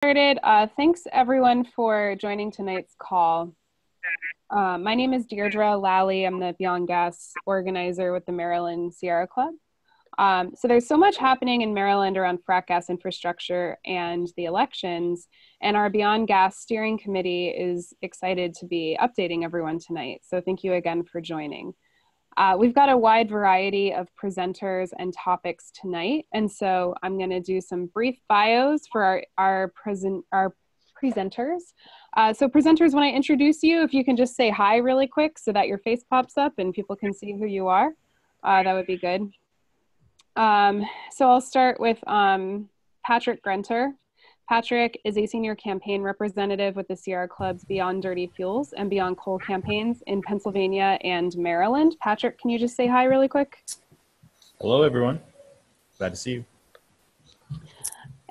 Started. Thanks everyone for joining tonight's call. My name is Deirdre Lally. I'm the Beyond Gas organizer with the Maryland Sierra Club. So there's so much happening in Maryland around frac gas infrastructure and the elections, and our Beyond Gas steering committee is excited to be updating everyone tonight. So thank you again for joining. We've got a wide variety of presenters and topics tonight, and so I'm going to do some brief bios for our presenters. So presenters, when I introduce you, if you can just say hi really quick so that your face pops up and people can see who you are, that would be good. So I'll start with Patrick Grenter. Patrick is a senior campaign representative with the Sierra Club's Beyond Dirty Fuels and Beyond Coal campaigns in Pennsylvania and Maryland. Patrick, can you just say hi really quick? Hello, everyone. Glad to see you.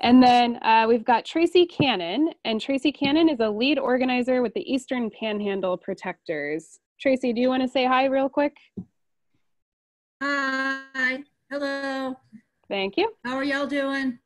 And then we've got Tracy Cannon, and Tracy Cannon is a lead organizer with the Eastern Panhandle Protectors. Tracy, do you want to say hi real quick? Hi. Hello. Thank you. How are y'all doing?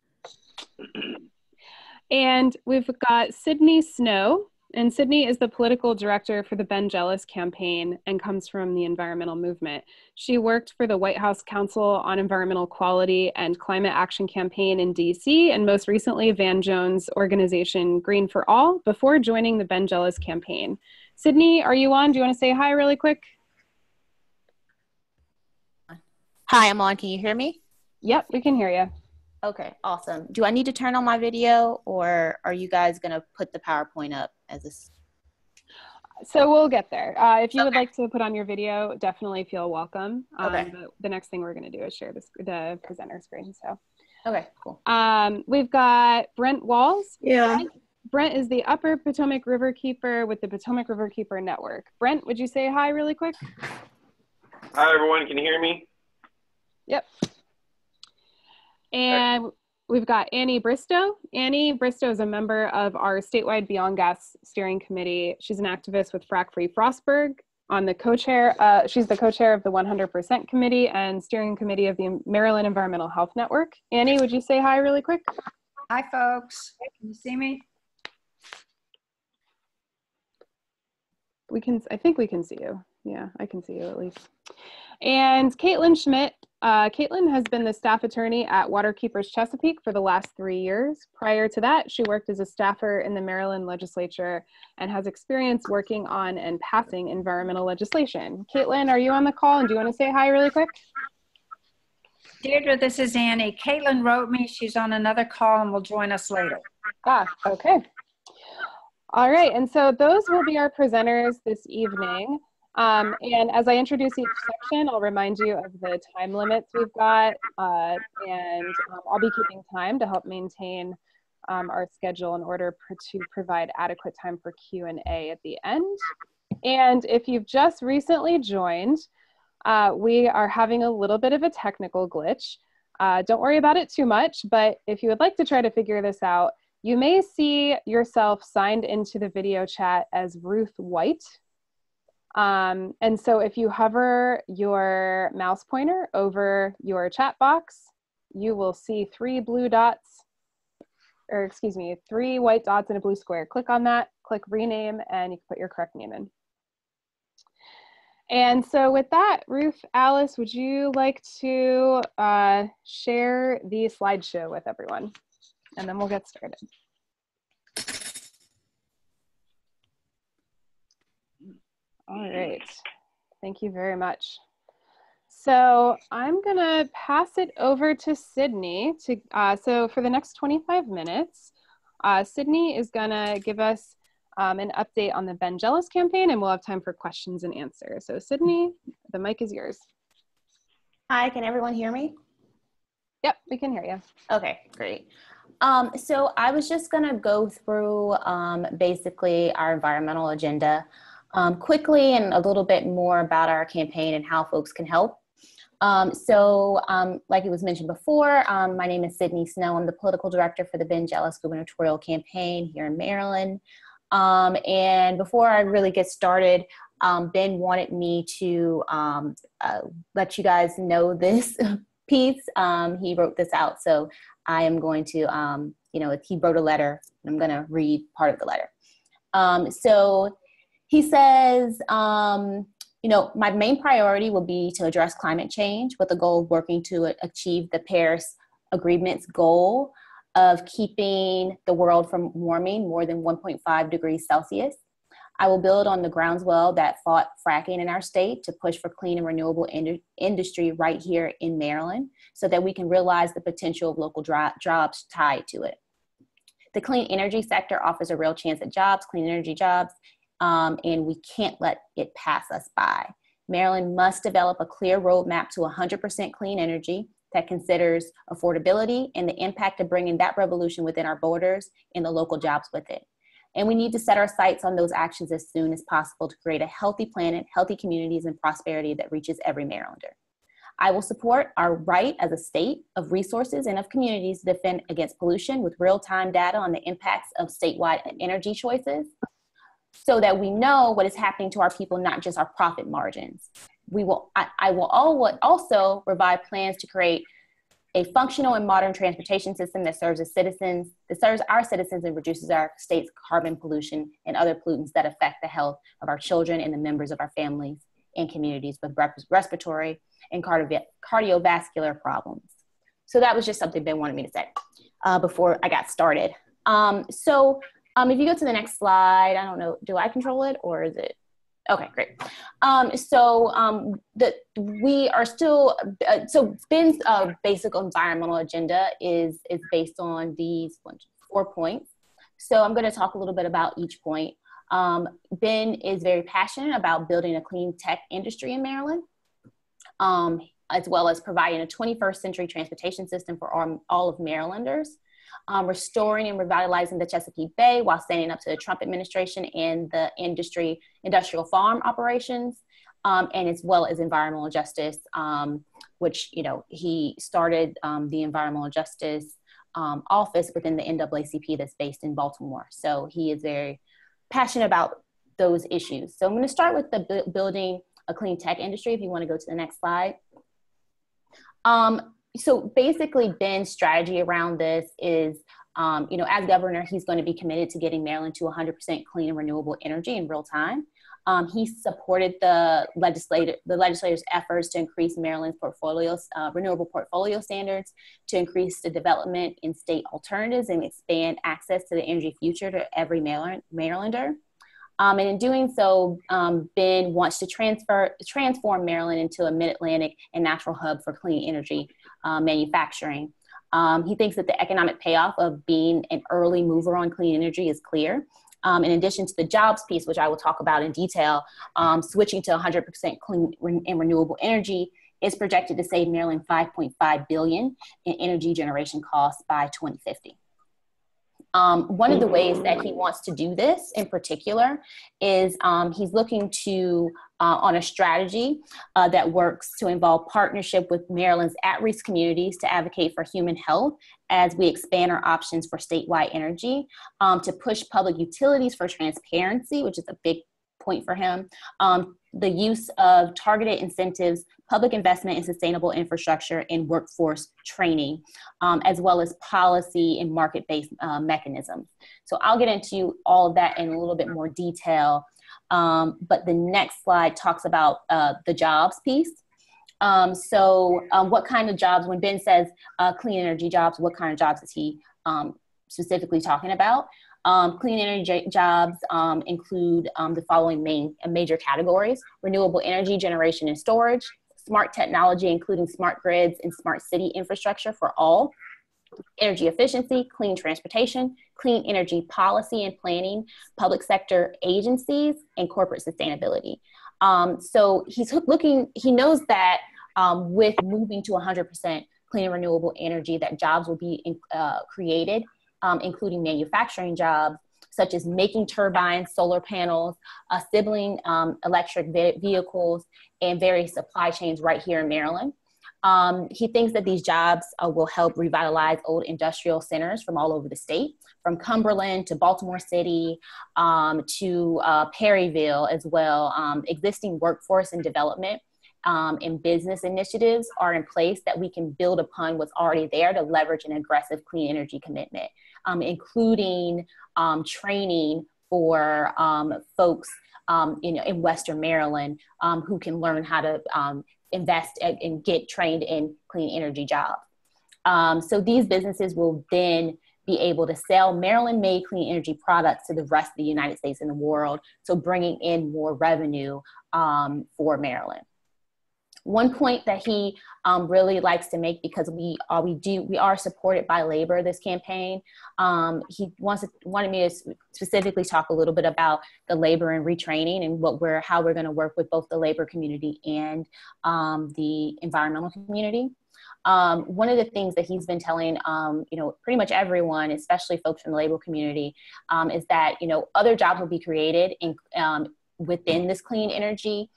And we've got Sydney Snow, and Sydney is the political director for the Ben Jealous campaign and comes from the environmental movement. She worked for the White House Council on Environmental Quality and Climate Action Campaign in DC, and most recently Van Jones' organization Green for All, before joining the Ben Jealous campaign. Sydney, are you on? Do you want to say hi really quick? Hi, I'm on. Can you hear me? Yep, we can hear you. Okay, awesome. Do I need to turn on my video, or are you guys going to put the PowerPoint up as this? So we'll get there. If you would like to put on your video, definitely feel welcome. Okay. But the next thing we're going to do is share the presenter screen. So. Okay, cool. We've got Brent Walls. Yeah. Brent is the Upper Potomac River Keeper with the Potomac River Keeper Network. Brent, would you say hi really quick? Hi, everyone. Can you hear me? Yep. And we've got Annie Bristow. Annie Bristow is a member of our statewide Beyond Gas steering committee. She's an activist with Frack Free Frostburg on the co-chair. She's the co-chair of the 100% committee and steering committee of the Maryland Environmental Health Network. Annie, would you say hi really quick? Hi, folks. Can you see me? I think we can see you. Yeah, I can see you at least. And Caitlin Schmidt. Caitlin has been the staff attorney at Waterkeepers Chesapeake for the last 3 years. Prior to that, she worked as a staffer in the Maryland legislature and has experience working on and passing environmental legislation. Caitlin, are you on the call, and do you want to say hi really quick? Deirdre, this is Annie. Caitlin wrote me. She's on another call and will join us later. Okay. All right, and so those will be our presenters this evening. And as I introduce each section, I'll remind you of the time limits we've got, and I'll be keeping time to help maintain our schedule in order to provide adequate time for Q&A at the end. And if you've just recently joined, we are having a little bit of a technical glitch. Don't worry about it too much, but if you would like to try to figure this out, you may see yourself signed into the video chat as Ruth White. And so if you hover your mouse pointer over your chat box, you will see three white dots in a blue square. Click on that, click rename, and you can put your correct name in. And so with that, Ruth, Alice, would you like to share the slideshow with everyone? And then we'll get started. All right, thank you very much. So I'm gonna pass it over to Sydney. So for the next 25 minutes, Sydney is gonna give us an update on the Ben Jealous campaign, and we'll have time for questions and answers. So Sydney, the mic is yours. Hi, can everyone hear me? Yep, we can hear you. Okay, great. So I was just gonna go through basically our environmental agenda quickly, and a little bit more about our campaign and how folks can help. Like it was mentioned before, my name is Sydney Snow. I'm the political director for the Ben Jealous Gubernatorial Campaign here in Maryland. And before I really get started, Ben wanted me to let you guys know this piece. He wrote this out, so I am going to, he wrote a letter, and I'm going to read part of the letter. So he says, my main priority will be to address climate change with the goal of working to achieve the Paris Agreement's goal of keeping the world from warming more than 1.5 degrees Celsius. I will build on the groundswell that fought fracking in our state to push for clean and renewable industry right here in Maryland so that we can realize the potential of local jobs tied to it. The clean energy sector offers a real chance at jobs, clean energy jobs, and we can't let it pass us by. Maryland must develop a clear roadmap to 100% clean energy that considers affordability and the impact of bringing that revolution within our borders and the local jobs with it. And we need to set our sights on those actions as soon as possible to create a healthy planet, healthy communities, and prosperity that reaches every Marylander. I will support our right as a state of resources and of communities to defend against pollution with real-time data on the impacts of statewide energy choices so that we know what is happening to our people, not just our profit margins. I will also provide plans to create a functional and modern transportation system that serves our citizens and reduces our state's carbon pollution and other pollutants that affect the health of our children and the members of our families and communities with respiratory and cardiovascular problems. So that was just something Ben wanted me to say before I got started. If you go to the next slide, I don't know, do I control it or is it? Okay, great. We are still, so Ben's basic environmental agenda is based on these 4 points. So I'm going to talk a little bit about each point. Ben is very passionate about building a clean tech industry in Maryland, as well as providing a 21st century transportation system for all of Marylanders. Restoring and revitalizing the Chesapeake Bay while standing up to the Trump administration and the industrial farm operations, and as well as environmental justice, which, he started the environmental justice office within the NAACP that's based in Baltimore. So he is very passionate about those issues. So I'm going to start with the building a clean tech industry. If you want to go to the next slide. So basically, Ben's strategy around this is, as governor, he's going to be committed to getting Maryland to 100% clean and renewable energy in real time. He supported the legislators' efforts to increase Maryland's renewable portfolio standards, to increase the development in state alternatives and expand access to the energy future to every Marylander. And in doing so, Ben wants to transform Maryland into a mid-Atlantic and natural hub for clean energy manufacturing. He thinks that the economic payoff of being an early mover on clean energy is clear. In addition to the jobs piece, which I will talk about in detail, switching to 100% clean and renewable energy is projected to save Maryland $5.5 billion in energy generation costs by 2050. One of the ways that he wants to do this in particular is he's looking to on a strategy that works to involve partnership with Maryland's at-risk communities to advocate for human health as we expand our options for statewide energy, to push public utilities for transparency, which is a big point for him, the use of targeted incentives, public investment in sustainable infrastructure and workforce training, as well as policy and market-based mechanisms. So I'll get into all of that in a little bit more detail, but the next slide talks about the jobs piece. What kind of jobs, when Ben says clean energy jobs, what kind of jobs is he specifically talking about? Clean energy jobs include the following major categories: renewable energy generation and storage, smart technology, including smart grids and smart city infrastructure for all, energy efficiency, clean transportation, clean energy policy and planning, public sector agencies, and corporate sustainability. So he knows that with moving to 100% clean and renewable energy, that jobs will be created, including manufacturing jobs, such as making turbines, solar panels, assembling electric vehicles, and various supply chains right here in Maryland. He thinks that these jobs will help revitalize old industrial centers from all over the state, from Cumberland to Baltimore City to Perryville as well, existing workforce and development, and business initiatives are in place that we can build upon what's already there to leverage an aggressive clean energy commitment, including training for folks in Western Maryland who can learn how to invest and get trained in clean energy jobs. So these businesses will then be able to sell Maryland-made clean energy products to the rest of the United States and the world, so bringing in more revenue for Maryland. One point that he really likes to make, because we are supported by labor this campaign. He wanted me to specifically talk a little bit about the labor and retraining and how we're going to work with both the labor community and the environmental community. One of the things that he's been telling, pretty much everyone, especially folks from the labor community, is that, other jobs will be created within this clean energy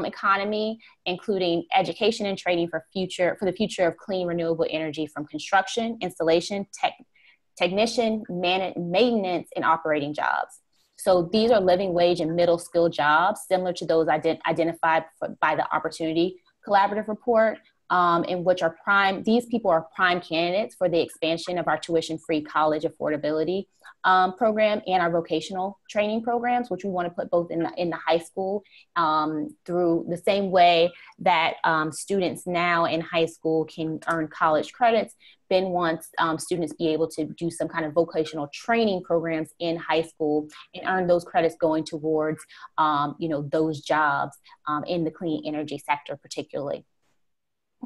economy, including education and training for the future of clean renewable energy, from construction, installation, technician, maintenance, and operating jobs. So these are living wage and middle skill jobs, similar to those identified by the Opportunity Collaborative Report, in which these people are prime candidates for the expansion of our tuition-free college affordability program and our vocational training programs, which we want to put both in the high school through the same way that students now in high school can earn college credits. Ben wants students be able to do some kind of vocational training programs in high school and earn those credits going towards those jobs in the clean energy sector particularly.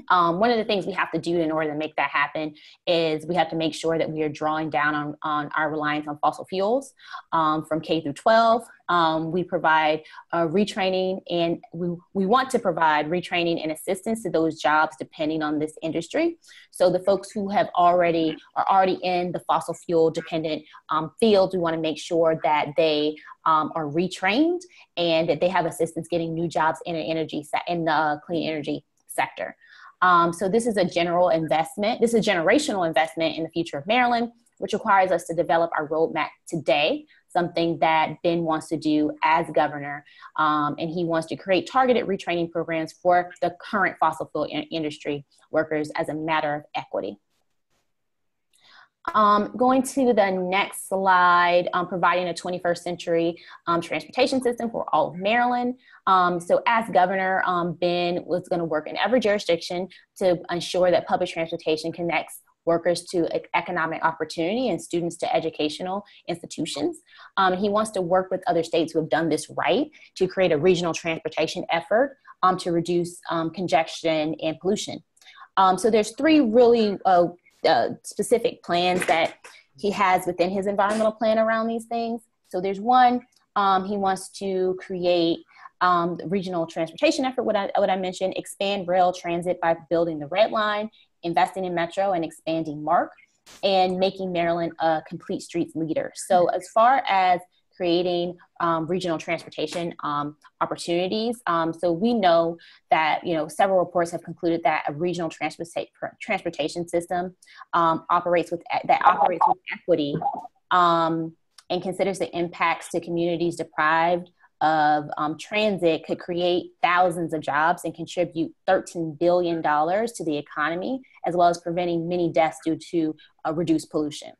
One of the things we have to do in order to make that happen is we have to make sure that we are drawing down on our reliance on fossil fuels from K through 12. We provide retraining, and we want to provide retraining and assistance to those jobs depending on this industry. So the folks who are already in the fossil fuel dependent fields, we want to make sure that they are retrained and that they have assistance getting new jobs in the clean energy sector. So this is a general investment. This is a generational investment in the future of Maryland, which requires us to develop our roadmap today, something that Ben wants to do as governor. And he wants to create targeted retraining programs for the current fossil fuel industry workers as a matter of equity. Going to the next slide, providing a 21st century transportation system for all of Maryland. So as governor, Ben was going to work in every jurisdiction to ensure that public transportation connects workers to economic opportunity and students to educational institutions. He wants to work with other states who have done this right to create a regional transportation effort to reduce congestion and pollution. So there's three really specific plans that he has within his environmental plan around these things. So there's one, he wants to create the regional transportation effort, what I mentioned, expand rail transit by building the Red Line, investing in Metro and expanding MARC, and making Maryland a complete streets leader. So as far as creating regional transportation opportunities. So we know that, several reports have concluded that a regional transportation system operates with equity and considers the impacts to communities deprived of transit could create thousands of jobs and contribute $13 billion to the economy, as well as preventing many deaths due to reduced pollution.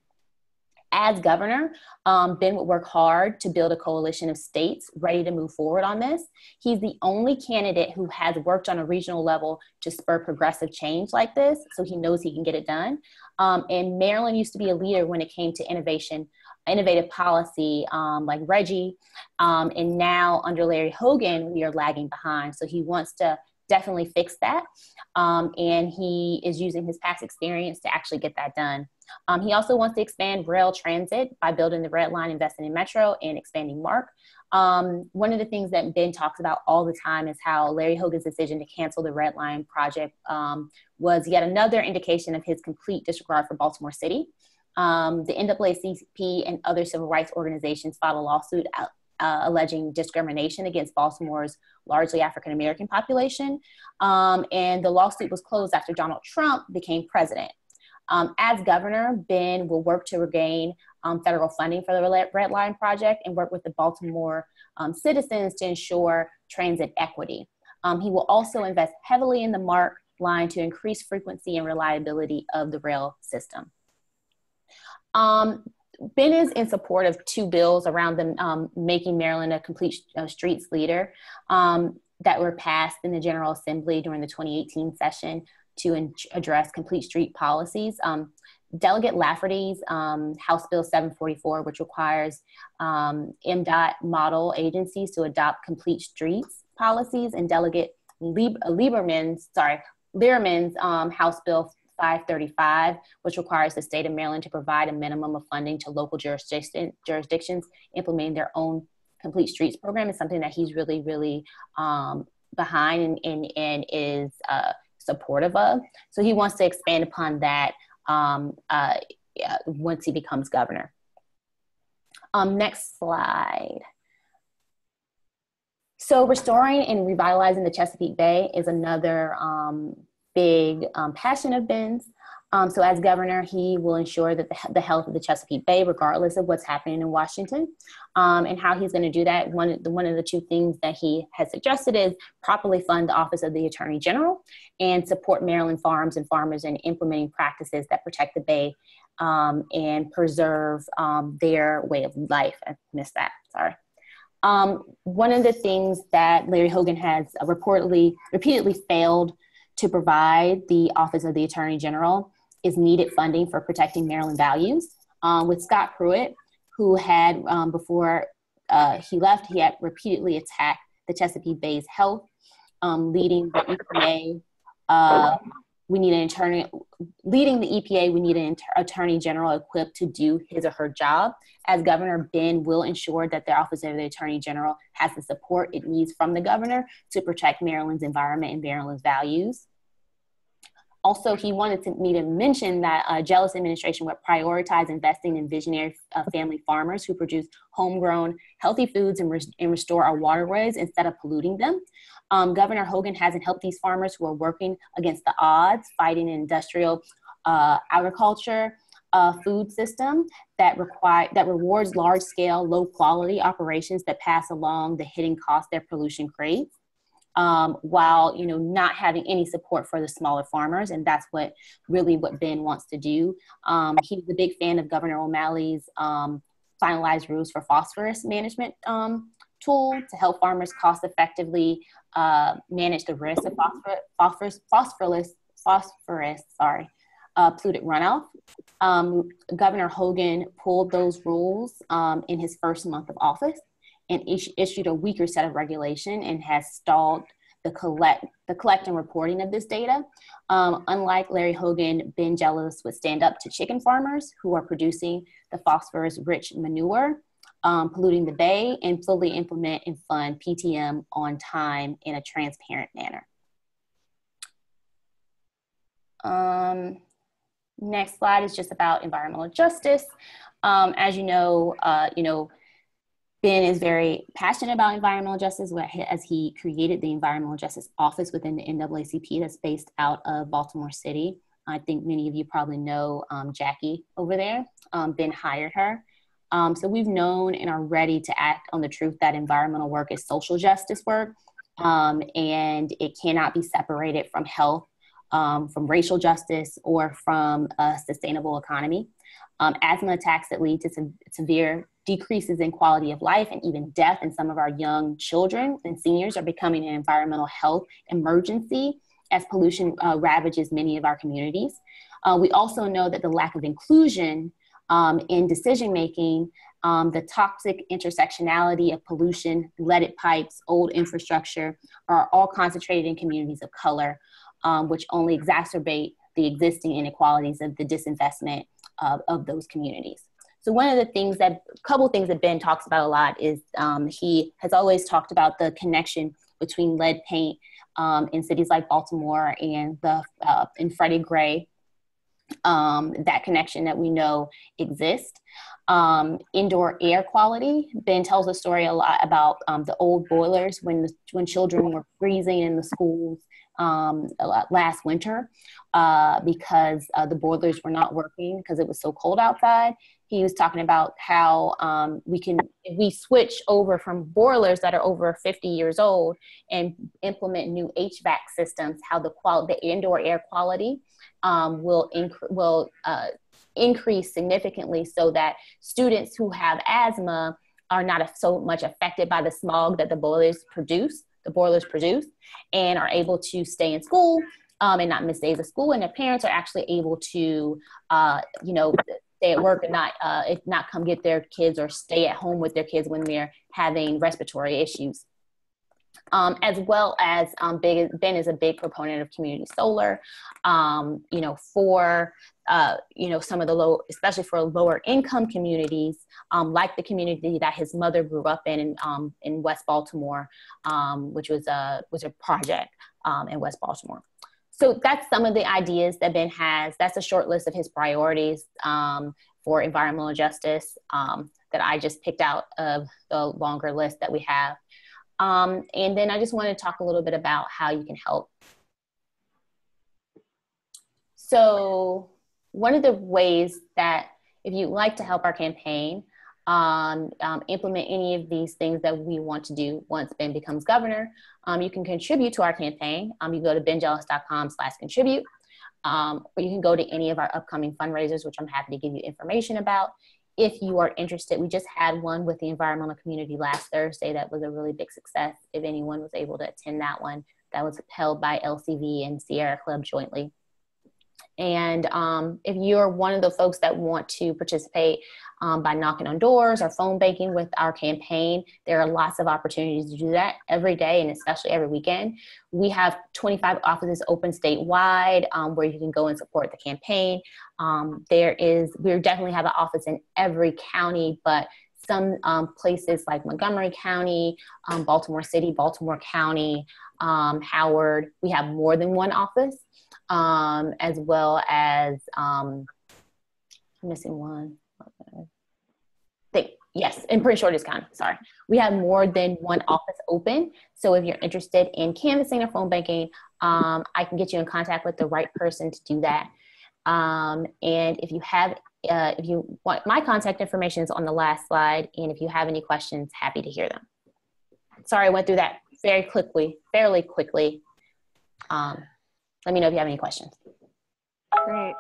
As governor, Ben would work hard to build a coalition of states ready to move forward on this. He's the only candidate who has worked on a regional level to spur progressive change like this, so he knows he can get it done. And Maryland used to be a leader when it came to innovative policy like Reggie, and now under Larry Hogan, we are lagging behind. So he wants to definitely fix that, and he is using his past experience to actually get that done. He also wants to expand rail transit by building the Red Line, investing in Metro, and expanding MARC. One of the things that Ben talks about all the time is how Larry Hogan's decision to cancel the Red Line project was yet another indication of his complete disregard for Baltimore City. The NAACP and other civil rights organizations filed a lawsuit alleging discrimination against Baltimore's largely African-American population. And the lawsuit was closed after Donald Trump became president. As governor, Ben will work to regain federal funding for the Red Line project and work with the Baltimore citizens to ensure transit equity. He will also invest heavily in the MARC line to increase frequency and reliability of the rail system. Ben is in support of two bills around the making Maryland a complete streets leader that were passed in the General Assembly during the 2018 session to address complete street policies. Delegate Lafferty's House Bill 744, which requires MDOT model agencies to adopt complete streets policies, and Delegate Lieberman's House Bill 535, which requires the state of Maryland to provide a minimum of funding to local jurisdictions implementing their own complete streets program, is something that he's really, really behind and is supportive of. So he wants to expand upon that once he becomes governor. Next slide. So restoring and revitalizing the Chesapeake Bay is another big passion of Ben's. So as governor, he will ensure that the health of the Chesapeake Bay, regardless of what's happening in Washington, and how he's going to do that. One of the two things that he has suggested is properly fund the Office of the Attorney General and support Maryland farms and farmers in implementing practices that protect the Bay and preserve their way of life. I missed that, sorry. One of the things that Larry Hogan has repeatedly failed to provide the Office of the Attorney General is needed funding for protecting Maryland values. With Scott Pruitt, who had, before he left, he had repeatedly attacked the Chesapeake Bay's health, leading the EPA. Leading the EPA, we need an attorney general equipped to do his or her job. As governor, Ben will ensure that the Office of the Attorney General has the support it needs from the governor to protect Maryland's environment and Maryland's values. Also, he wanted me to mention that a jealous administration would prioritize investing in visionary family farmers who produce homegrown, healthy foods and restore our waterways instead of polluting them. Governor Hogan hasn't helped these farmers who are working against the odds, fighting an industrial agriculture food system that rewards large-scale, low-quality operations that pass along the hidden cost their pollution creates. While not having any support for the smaller farmers, and that's what Ben wants to do. He's a big fan of Governor O'Malley's finalized rules for phosphorus management tool to help farmers cost effectively manage the risk of phosphorus polluted runoff. Governor Hogan pulled those rules in his first month of office and issued a weaker set of regulation and has stalled the collect and reporting of this data. Unlike Larry Hogan, Ben Jealous would stand up to chicken farmers who are producing the phosphorus-rich manure, polluting the bay, and fully implement and fund PTM on time in a transparent manner. Next slide is just about environmental justice. As you know, Ben is very passionate about environmental justice as he created the Environmental Justice Office within the NAACP that's based out of Baltimore City. I think many of you probably know Jackie over there. Ben hired her. So we've known and are ready to act on the truth that environmental work is social justice work, and it cannot be separated from health, from racial justice, or from a sustainable economy. Asthma attacks that lead to severe decreases in quality of life and even death in some of our young children and seniors are becoming an environmental health emergency as pollution ravages many of our communities. We also know that the lack of inclusion in decision-making, the toxic intersectionality of pollution, leaded pipes, old infrastructure are all concentrated in communities of color, which only exacerbate the existing inequalities of the disinvestment of those communities. So one of the things couple things that Ben talks about a lot is he has always talked about the connection between lead paint in cities like Baltimore and and Freddie Gray, that connection that we know exists. Indoor air quality. Ben tells a story a lot about the old boilers when children were freezing in the schools last winter because the boilers were not working because it was so cold outside. he was talking about how if we switch over from boilers that are over 50 years old and implement new HVAC systems, how the indoor air quality will increase significantly, so that students who have asthma are not so much affected by the smog that the boilers produce, and are able to stay in school and not miss days of school. And their parents are actually able to, stay at work and not come get their kids, or stay at home with their kids when they're having respiratory issues. As well as Ben is a big proponent of community solar, for some of the especially for lower income communities, like the community that his mother grew up in West Baltimore, which was a project in West Baltimore. So that's some of the ideas that Ben has. That's a short list of his priorities for environmental justice that I just picked out of the longer list that we have. And then I just want to talk a little bit about how you can help. So one of the ways that, if you'd like to help our campaign implement any of these things that we want to do once Ben becomes governor, you can contribute to our campaign. You go to benjealous.com/contribute, or you can go to any of our upcoming fundraisers, which I'm happy to give you information about. If you are interested, we just had one with the environmental community last Thursday that was a really big success. If anyone was able to attend that one, that was held by LCV and Sierra Club jointly. And if you're one of the folks that want to participate by knocking on doors or phone banking with our campaign, there are lots of opportunities to do that every day, and especially every weekend. We have 25 offices open statewide where you can go and support the campaign. We definitely have an office in every county, but some places like Montgomery County, Baltimore City, Baltimore County, Howard, we have more than one office. As well as, I'm missing one. Yes, in Prince George's County, sorry. We have more than one office open. So if you're interested in canvassing or phone banking, I can get you in contact with the right person to do that. And if you want, my contact information is on the last slide. And if you have any questions, happy to hear them. Sorry, I went through that fairly quickly. Let me know if you have any questions. Great.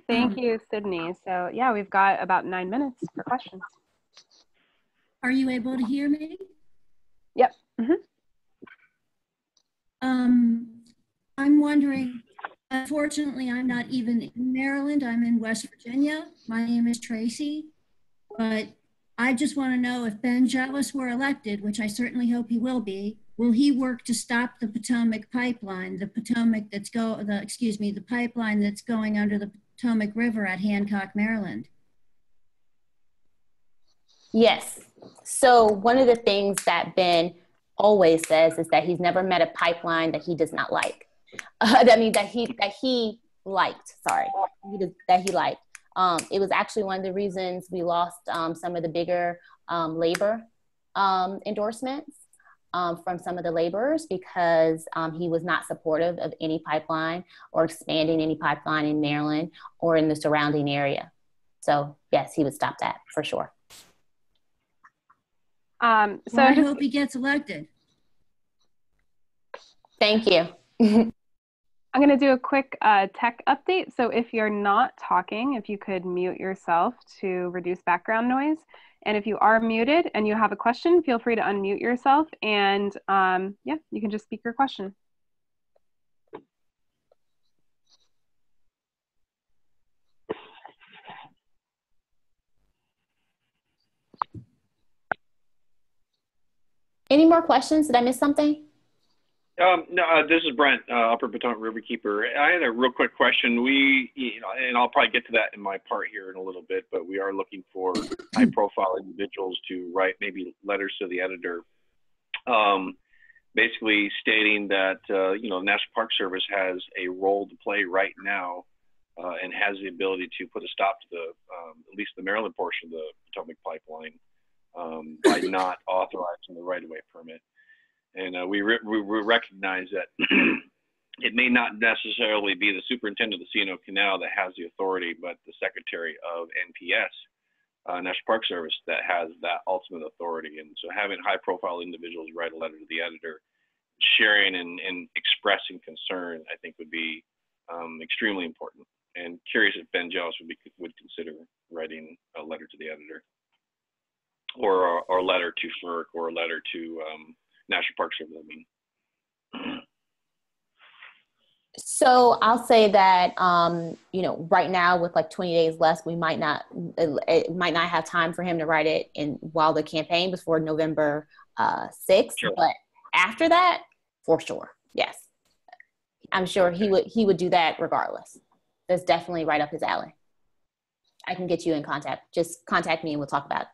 Thank you, Sydney. So yeah, we've got about 9 minutes for questions. Are you able to hear me? Yep. Mm-hmm. I'm wondering, unfortunately, I'm not even in Maryland. I'm in West Virginia. My name is Tracy, but I just want to know if Ben Jealous were elected, which I certainly hope he will be, will he work to stop the Potomac Pipeline, the pipeline that's going under the Potomac River at Hancock, Maryland? Yes. So one of the things that Ben always says is that he's never met a pipeline that he does not like. That means that he liked. It was actually one of the reasons we lost some of the bigger labor endorsements from some of the laborers, because he was not supportive of any pipeline or expanding any pipeline in Maryland or in the surrounding area. So yes, he would stop that for sure. I hope he gets elected. Thank you. I'm going to do a quick tech update. So if you're not talking, if you could mute yourself to reduce background noise. And if you are muted and you have a question, feel free to unmute yourself, and yeah, you can just speak your question. Any more questions? Did I miss something? No, this is Brent, Upper Potomac Riverkeeper. I had a real quick question. And I'll probably get to that in my part here in a little bit, but we are looking for high-profile individuals to write maybe letters to the editor, basically stating that the National Park Service has a role to play right now, and has the ability to put a stop to the at least the Maryland portion of the Potomac Pipeline by not authorizing the right-of-way permit. And we recognize that it may not necessarily be the superintendent of the C&O Canal that has the authority, but the secretary of NPS, National Park Service, that has that ultimate authority. And so having high profile individuals write a letter to the editor, sharing and expressing concern, I think would be extremely important. And curious if Ben Jealous would consider writing a letter to the editor, or a letter to FERC, or a letter to National Park Service, I mean. So I'll say that, you know, right now with like 20 days left, it might not have time for him to write it while the campaign before November 6th. Sure. But after that, for sure, yes. I'm sure he would do that regardless. That's definitely right up his alley. I can get you in contact. Just contact me and we'll talk about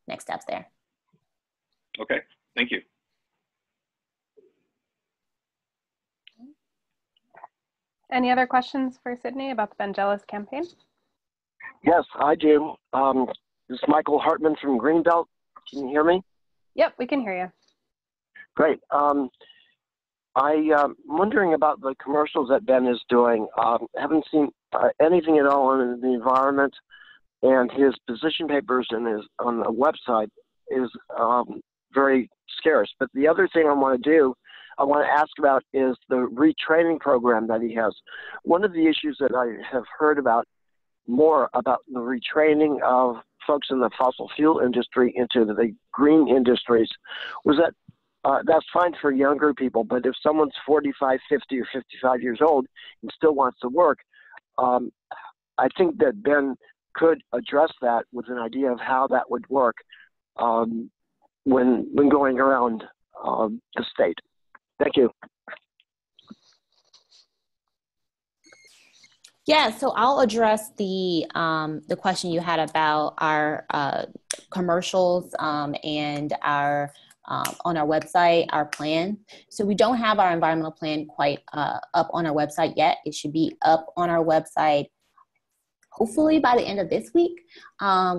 next steps there. Okay, thank you. Any other questions for Sydney about the Ben Jealous campaign? Yes, I do. This is Michael Hartman from Greenbelt. Can you hear me? Yep, we can hear you. Great. I'm wondering about the commercials that Ben is doing. Haven't seen anything at all on the environment, and his position papers and on the website is very scarce. But the other thing I want to ask about is the retraining program that he has. One of the issues that I have heard about more about the retraining of folks in the fossil fuel industry into the green industries was that that's fine for younger people, but if someone's 45, 50, or 55 years old and still wants to work, I think that Ben could address that with an idea of how that would work when going around the state. Thank you. Yeah, so I'll address the question you had about our commercials and our on our website, our plan. So we don't have our environmental plan quite up on our website yet. It should be up on our website hopefully by the end of this week.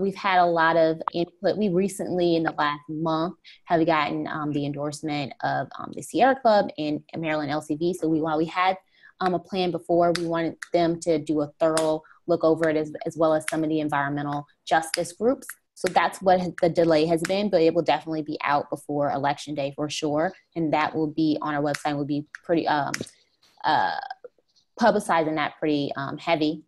We've had a lot of input. We recently, in the last month, have gotten the endorsement of the Sierra Club and Maryland LCV. So while we had a plan before, we wanted them to do a thorough look over it as well as some of the environmental justice groups. So that's what the delay has been, but it will definitely be out before Election Day for sure. And that will be on our website. We'll be pretty publicizing that pretty heavy.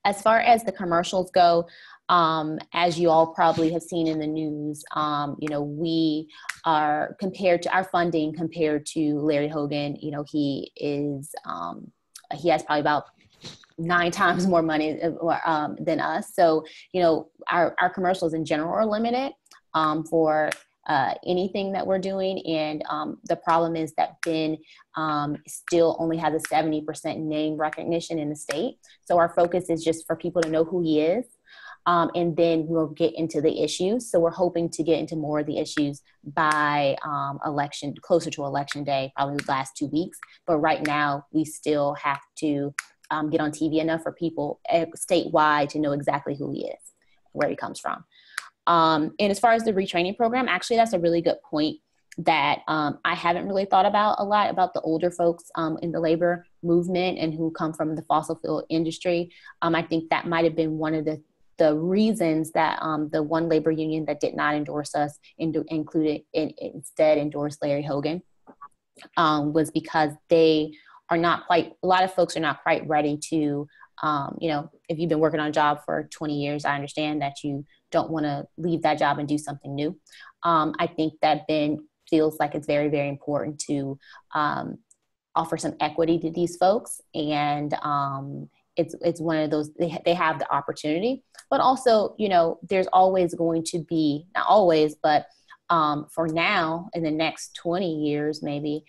As far as the commercials go, as you all probably have seen in the news, you know, we are compared to our funding compared to Larry Hogan. You know, he has probably about 9 times more money than us. So, you know, our commercials in general are limited for anything that we're doing. And the problem is that Ben still only has a 70% name recognition in the state. So our focus is just for people to know who he is. And then we'll get into the issues. So we're hoping to get into more of the issues by closer to Election Day, probably the last 2 weeks. But right now we still have to get on TV enough for people statewide to know exactly who he is, where he comes from. And as far as the retraining program, actually, that's a really good point that I haven't really thought about a lot about the older folks in the labor movement and who come from the fossil fuel industry. I think that might have been one of the reasons that the one labor union that did not endorse us instead endorsed Larry Hogan was because they are not quite, a lot of folks are not quite ready to, you know, if you've been working on a job for 20 years, I understand that you don't want to leave that job and do something new. I think that Ben feels like it's very, very important to offer some equity to these folks. And it's one of those, they have the opportunity, but also, you know, there's always going to be, not always, but for now, in the next 20 years, maybe,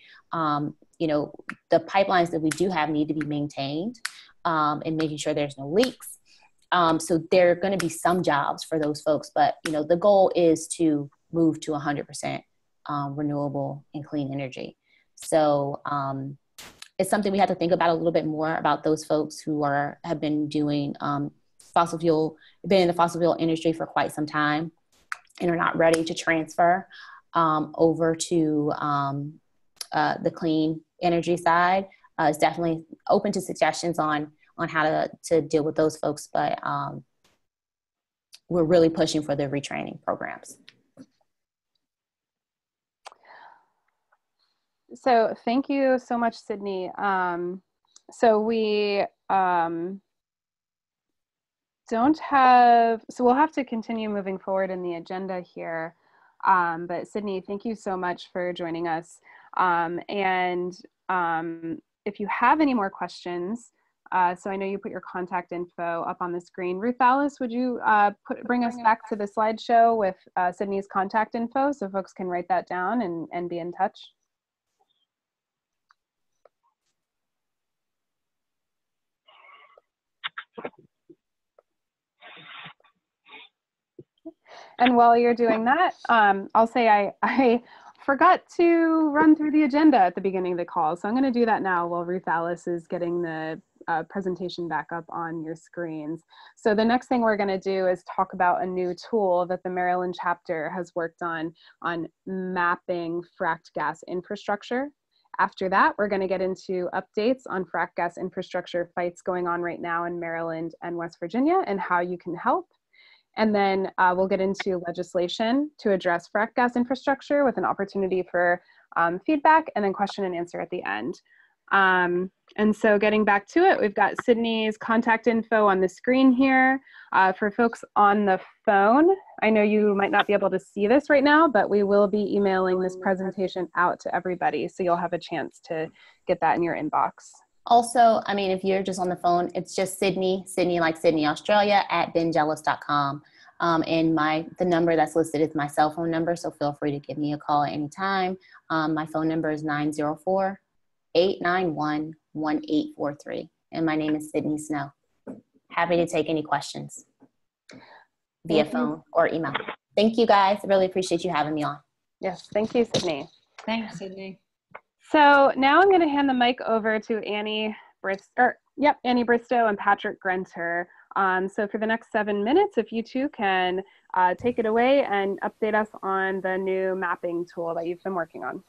you know, the pipelines that we do have need to be maintained and making sure there's no leaks. So there are going to be some jobs for those folks, but, you know, the goal is to move to 100% renewable and clean energy. So it's something we have to think about a little bit more about those folks who have been doing been in the fossil fuel industry for quite some time and are not ready to transfer over to the clean energy side. is definitely open to suggestions on how to deal with those folks. But we're really pushing for the retraining programs. So thank you so much, Sydney. So we don't have, so we'll have to continue moving forward in the agenda here. But Sydney, thank you so much for joining us. If you have any more questions, so I know you put your contact info up on the screen. Ruth Alice, would you bring us back to the slideshow with Sydney's contact info so folks can write that down and be in touch? And while you're doing that, I'll say I forgot to run through the agenda at the beginning of the call. So I'm going to do that now while Ruth Alice is getting the presentation back up on your screens. So the next thing we're going to do is talk about a new tool that the Maryland chapter has worked on mapping fracked gas infrastructure. After that, we're going to get into updates on fracked gas infrastructure fights going on right now in Maryland and West Virginia and how you can help. And then we'll get into legislation to address fracked gas infrastructure with an opportunity for feedback and then question and answer at the end. And so getting back to it, we've got Sydney's contact info on the screen here. For folks on the phone, I know you might not be able to see this right now, but we will be emailing this presentation out to everybody. So you'll have a chance to get that in your inbox. Also, I mean, if you're just on the phone, it's just Sydney like Sydney, Australia, @benjealous.com. And the number that's listed is my cell phone number, so feel free to give me a call at any time. My phone number is 904-891-1843. And my name is Sydney Snow. Happy to take any questions via phone or email. Thank you, guys. I really appreciate you having me on. Yes, thank you, Sydney. Thanks, Sydney. So now I'm going to hand the mic over to Annie Bristow and Patrick Grenter. So for the next 7 minutes, if you two can take it away and update us on the new mapping tool that you've been working on.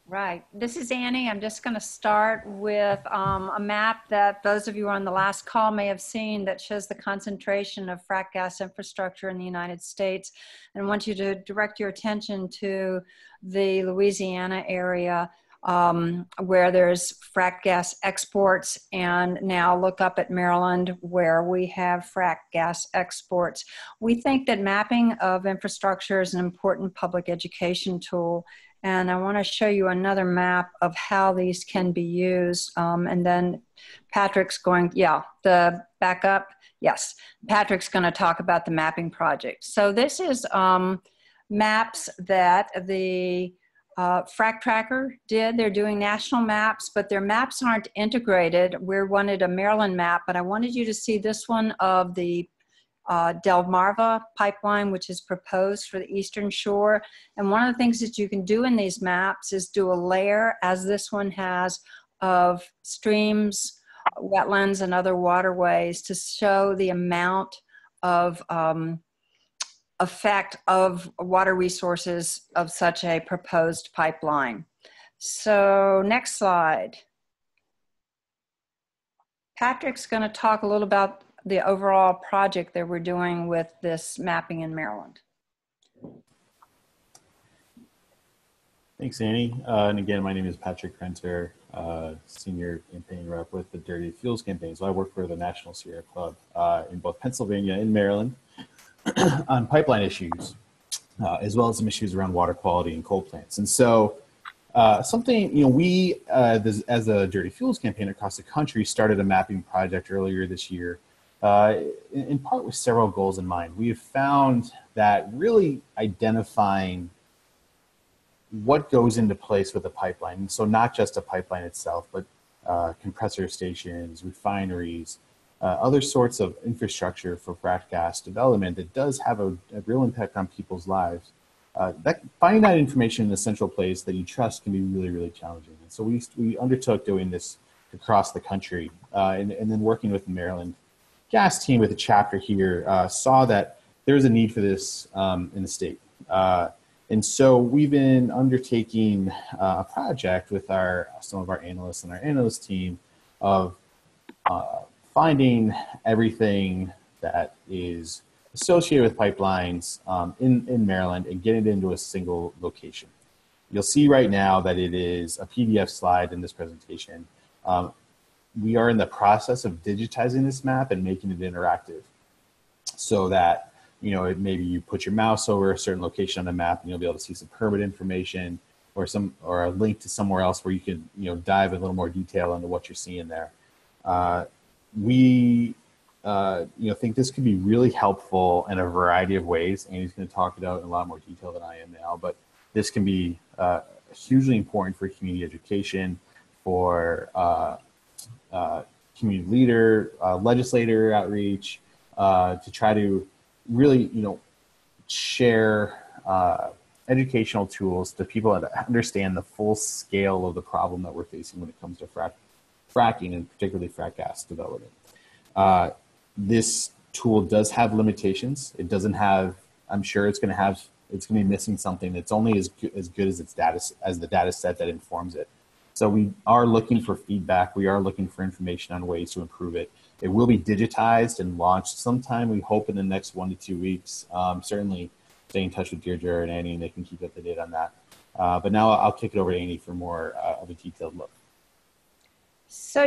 Right. This is Annie. I'm just going to start with a map that those of you on the last call may have seen that shows the concentration of fracked gas infrastructure in the United States. And I want you to direct your attention to the Louisiana area where there's fracked gas exports, and now look up at Maryland where we have fracked gas exports. We think that mapping of infrastructure is an important public education tool. And I want to show you another map of how these can be used. And then Patrick's going, the backup. Yes, Patrick's going to talk about the mapping project. So this is maps that the Frack Tracker did. They're doing national maps, but their maps aren't integrated. We wanted a Maryland map, but I wanted you to see this one of the Delmarva pipeline, which is proposed for the Eastern Shore. And one of the things that you can do in these maps is do a layer, as this one has, of streams, wetlands, and other waterways to show the amount of effect of water resources of such a proposed pipeline. So next slide. Patrick's going to talk a little about the overall project that we're doing with this mapping in Maryland. Thanks, Annie. And again, my name is Patrick Grenter, Senior Campaign Rep with the Dirty Fuels Campaign. So I work for the National Sierra Club in both Pennsylvania and Maryland on pipeline issues, as well as some issues around water quality and coal plants. And so something, we, as a Dirty Fuels Campaign across the country, started a mapping project earlier this year, in part with several goals in mind. We have found that really identifying what goes into place with a pipeline, so not just a pipeline itself, but compressor stations, refineries, other sorts of infrastructure for fracked gas development that does have a real impact on people's lives. Finding that information in a central place that you trust can be really, really challenging. And so we undertook doing this across the country, and then working with the Maryland gas team with a chapter here, saw that there was a need for this in the state. And so we've been undertaking a project with some of our analysts and our analyst team of finding everything that is associated with pipelines in Maryland and getting it into a single location. You'll see right now that it is a PDF slide in this presentation. We are in the process of digitizing this map and making it interactive so that, you know, maybe you put your mouse over a certain location on the map and you'll be able to see some permit information or a link to somewhere else where you can, you know, dive in a little more detail into what you're seeing there. We think this could be really helpful in a variety of ways. Andy's going to talk about it in a lot more detail than I am now, but this can be hugely important for community education, for community leader, legislator outreach, to try to really, you know, share educational tools to people that understand the full scale of the problem that we're facing when it comes to fracking and particularly frack gas development. This tool does have limitations. It doesn't have, I'm sure it's going to be missing something. It's only as good as its data, as the data set that informs it. So we are looking for feedback. We are looking for information on ways to improve it. It will be digitized and launched sometime, we hope, in the next 1 to 2 weeks. Certainly stay in touch with Deirdre and Annie, and they can keep up to date on that. But now I'll kick it over to Annie for more of a detailed look. So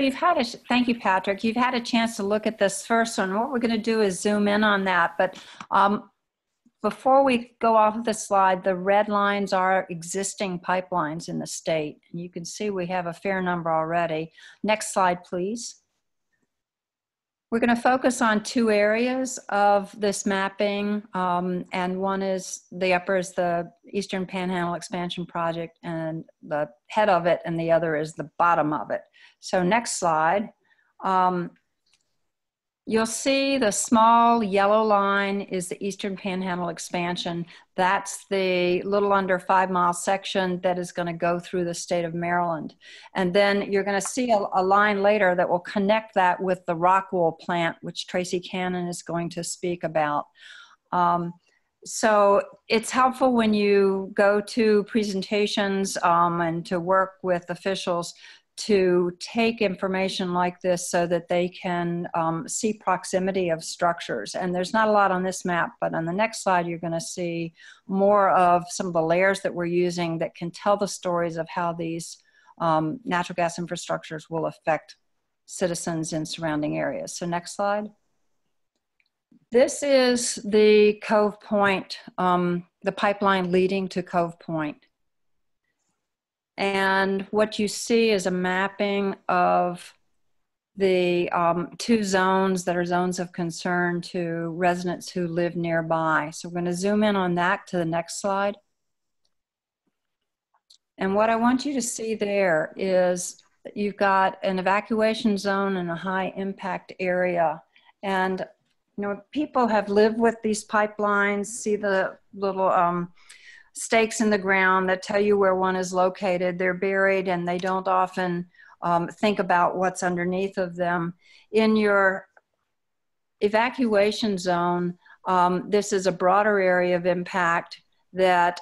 thank you, Patrick. You've had a chance to look at this first one. What we're going to do is zoom in on that. But before we go off of the slide, the red lines are existing pipelines in the state. And you can see we have a fair number already. Next slide, please. We're going to focus on 2 areas of this mapping. And one is the upper is the Eastern Panhandle Expansion Project and the head of it, and the other is the bottom of it. So next slide. You'll see the small yellow line is the Eastern Panhandle Expansion. That's the little under 5-mile section that is going to go through the state of Maryland. And then you're going to see a line later that will connect that with the Rockwool plant, which Tracy Cannon is going to speak about. So it's helpful when you go to presentations and to work with officials to take information like this so that they can see proximity of structures. And there's not a lot on this map, but on the next slide, you're going to see more of some of the layers that we're using that can tell the stories of how these natural gas infrastructures will affect citizens in surrounding areas. So next slide. This is the Cove Point, the pipeline leading to Cove Point. And what you see is a mapping of the 2 zones that are zones of concern to residents who live nearby. So we're going to zoom in on that to the next slide. And what I want you to see there is that you've got an evacuation zone and a high impact area. And you know, people have lived with these pipelines, see the little stakes in the ground that tell you where one is located. They're buried and they don't often think about what's underneath of them. In your evacuation zone, this is a broader area of impact that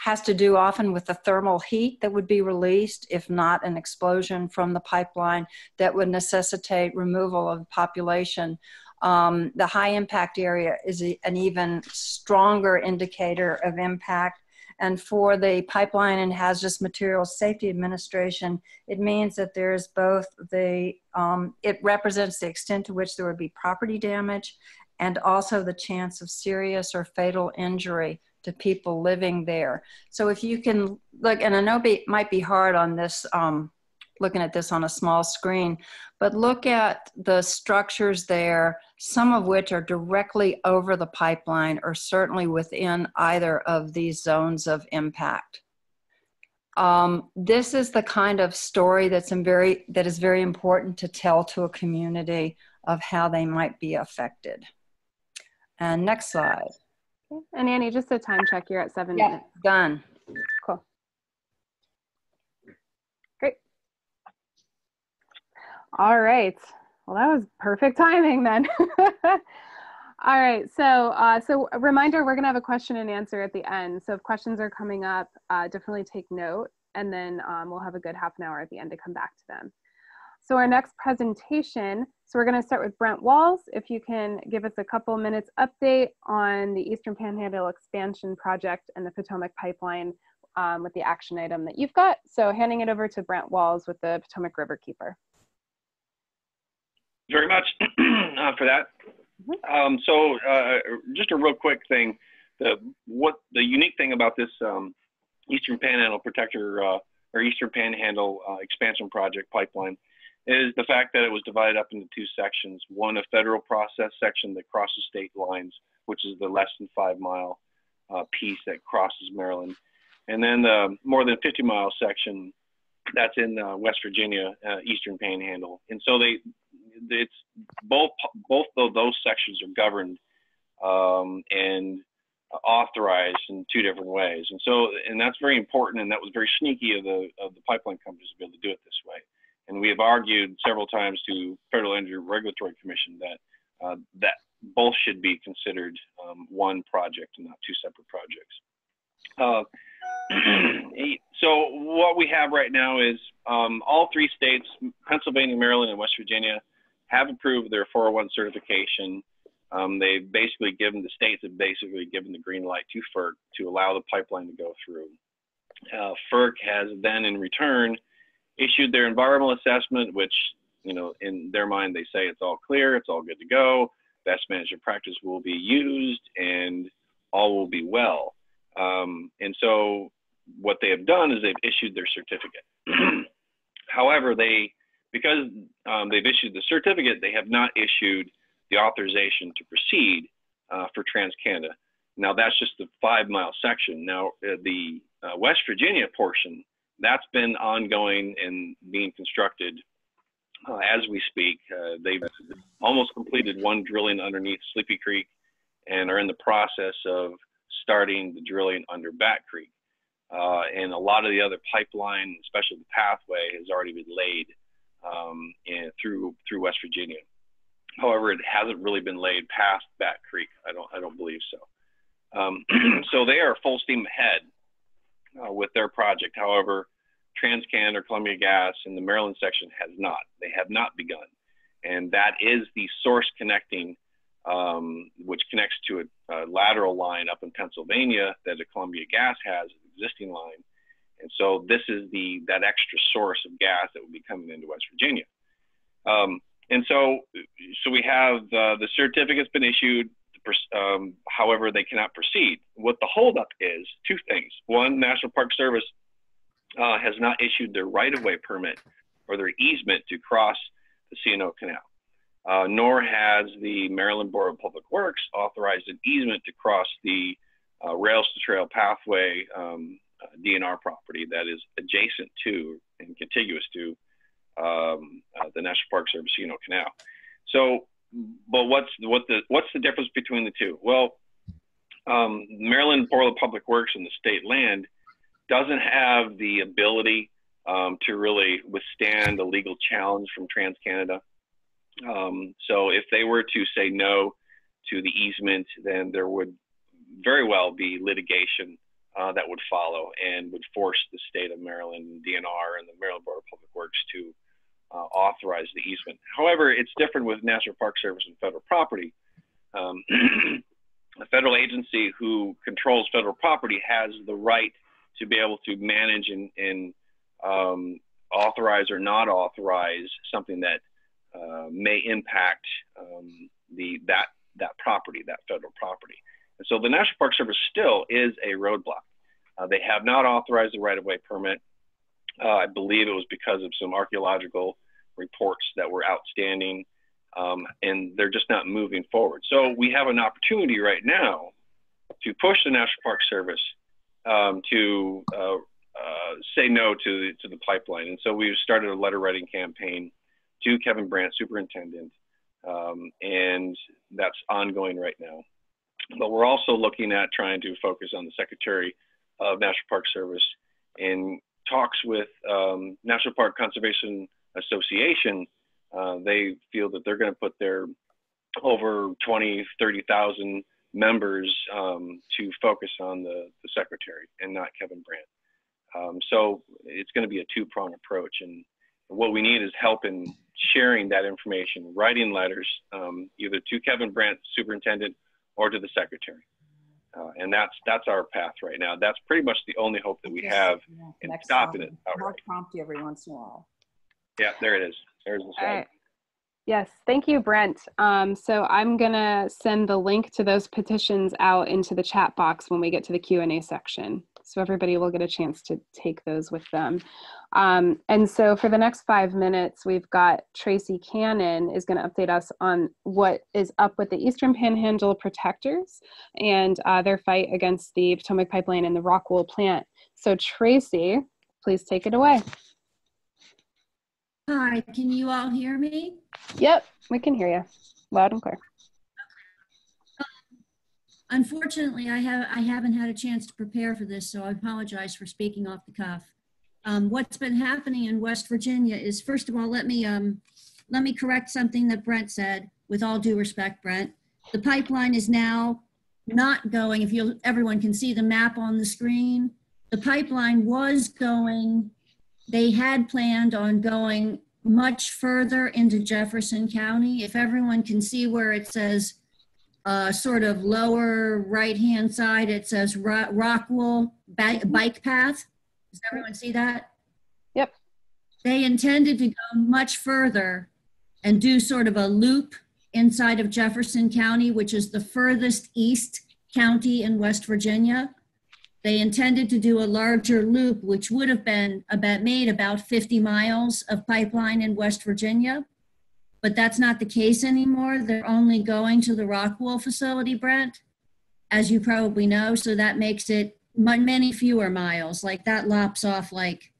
has to do often with the thermal heat that would be released, if not an explosion from the pipeline that would necessitate removal of population. The high impact area is an even stronger indicator of impact. And for the Pipeline and Hazardous Materials Safety Administration, it means that there's both the, it represents the extent to which there would be property damage and also the chance of serious or fatal injury to people living there. So if you can look, and I know it might be hard on this, looking at this on a small screen, but look at the structures there, some of which are directly over the pipeline or certainly within either of these zones of impact. This is the kind of story that is very important to tell to a community of how they might be affected. And next slide. Okay. And Annie, just a time check, you're at 7 minutes. Done. Cool. Great. All right. Well, that was perfect timing then. All right, so a reminder, we're gonna have a question and answer at the end. So if questions are coming up, definitely take note, and then we'll have a good half an hour at the end to come back to them. So our next presentation, so we're gonna start with Brent Walls. If you can give us a couple minutes update on the Eastern Panhandle Expansion Project and the Potomac Pipeline with the action item that you've got. So handing it over to Brent Walls with the Potomac Riverkeeper. Very much for that. Just a real quick thing. The unique thing about this Eastern Panhandle Protector or Eastern Panhandle Expansion Project pipeline is the fact that it was divided up into two sections. One, a federal process section that crosses state lines, which is the less than 5 mile piece that crosses Maryland. And then the more than 50-mile section that's in West Virginia, Eastern Panhandle. And so it's both of those sections are governed and authorized in two different ways. And that's very important, and that was very sneaky of the pipeline companies to be able to do it this way. And we have argued several times to Federal Energy Regulatory Commission that that both should be considered one project and not two separate projects. So what we have right now is all three states, Pennsylvania, Maryland, and West Virginia, have approved their 401 certification. They've basically given, the states have basically given the green light to FERC to allow the pipeline to go through. FERC has then in return issued their environmental assessment, which, you know, in their mind, they say it's all clear, it's all good to go, best management practice will be used, and all will be well. And so what they have done is they've issued their certificate. However, because they've issued the certificate, they have not issued the authorization to proceed for TransCanada. Now that's just the 5 mile section. Now the West Virginia portion, that's been ongoing and being constructed as we speak. They've almost completed one drilling underneath Sleepy Creek and are in the process of starting the drilling under Bat Creek. And a lot of the other pipeline, especially the pathway, has already been laid through West Virginia. However, it hasn't really been laid past Bat Creek. I don't believe so. So they are full steam ahead with their project. However, TransCanada or Columbia Gas in the Maryland section has not. They have not begun. And that is the source connecting, which connects to a lateral line up in Pennsylvania that a Columbia Gas has, an existing line. And so this is that extra source of gas that will be coming into West Virginia. And so we have the certificate's been issued. However, they cannot proceed. What the holdup is, two things. One, National Park Service has not issued their right-of-way permit or their easement to cross the C&O Canal, nor has the Maryland Board of Public Works authorized an easement to cross the rails to trail pathway DNR property that is adjacent to and contiguous to the National Park Service C&O Canal. So, but what's the difference between the two? Well, Maryland Board of Public Works and the state land doesn't have the ability to really withstand a legal challenge from TransCanada. So if they were to say no to the easement, then there would very well be litigation that would follow and would force the state of Maryland, DNR, and the Maryland Board of Public Works to authorize the easement. However, it's different with National Park Service and federal property. A federal agency who controls federal property has the right to be able to manage and authorize or not authorize something that may impact that property, that federal property. And so the National Park Service still is a roadblock. They have not authorized the right-of-way permit. I believe it was because of some archaeological reports that were outstanding, and they're just not moving forward. So we have an opportunity right now to push the National Park Service to say no to the pipeline. And so we've started a letter writing campaign to Kevin Brandt, superintendent, and that's ongoing right now. But we're also looking at trying to focus on the Secretary of National Park Service in talks with National Park Conservation Association. They feel that they're going to put their over 20, 30,000 members to focus on the secretary and not Kevin Brandt. So it's going to be a two-pronged approach, and what we need is help in sharing that information, writing letters, either to Kevin Brandt, superintendent, or to the secretary. And that's our path right now. That's pretty much the only hope that we have in stopping it outright. I'll prompt you every once in a while. Yeah, there it is. There's the slide. Yes, thank you, Brent. So I'm gonna send the link to those petitions out into the chat box when we get to the Q&A section. So everybody will get a chance to take those with them. And so for the next 5 minutes, we've got Tracy Cannon is gonna update us on what is up with the Eastern Panhandle Protectors and their fight against the Potomac Pipeline and the Rockwool plant. So Tracy, please take it away. Hi, can you all hear me? Yep, we can hear you loud and clear. Unfortunately, I haven't had a chance to prepare for this, so I apologize for speaking off the cuff. What's been happening in West Virginia is, first of all, let me correct something that Brent said. With all due respect, Brent, the pipeline is now not going. If everyone can see the map on the screen, the pipeline was going. They had planned on going much further into Jefferson County. If everyone can see where it says sort of lower right-hand side, it says Rockwool bike path. Does everyone see that? Yep. They intended to go much further and do sort of a loop inside of Jefferson County, which is the furthest east county in West Virginia. They intended to do a larger loop, which would have been made about 50 miles of pipeline in West Virginia, but that's not the case anymore. They're only going to the Rockwool facility, Brent, as you probably know, so that makes it many fewer miles. Like that lops off like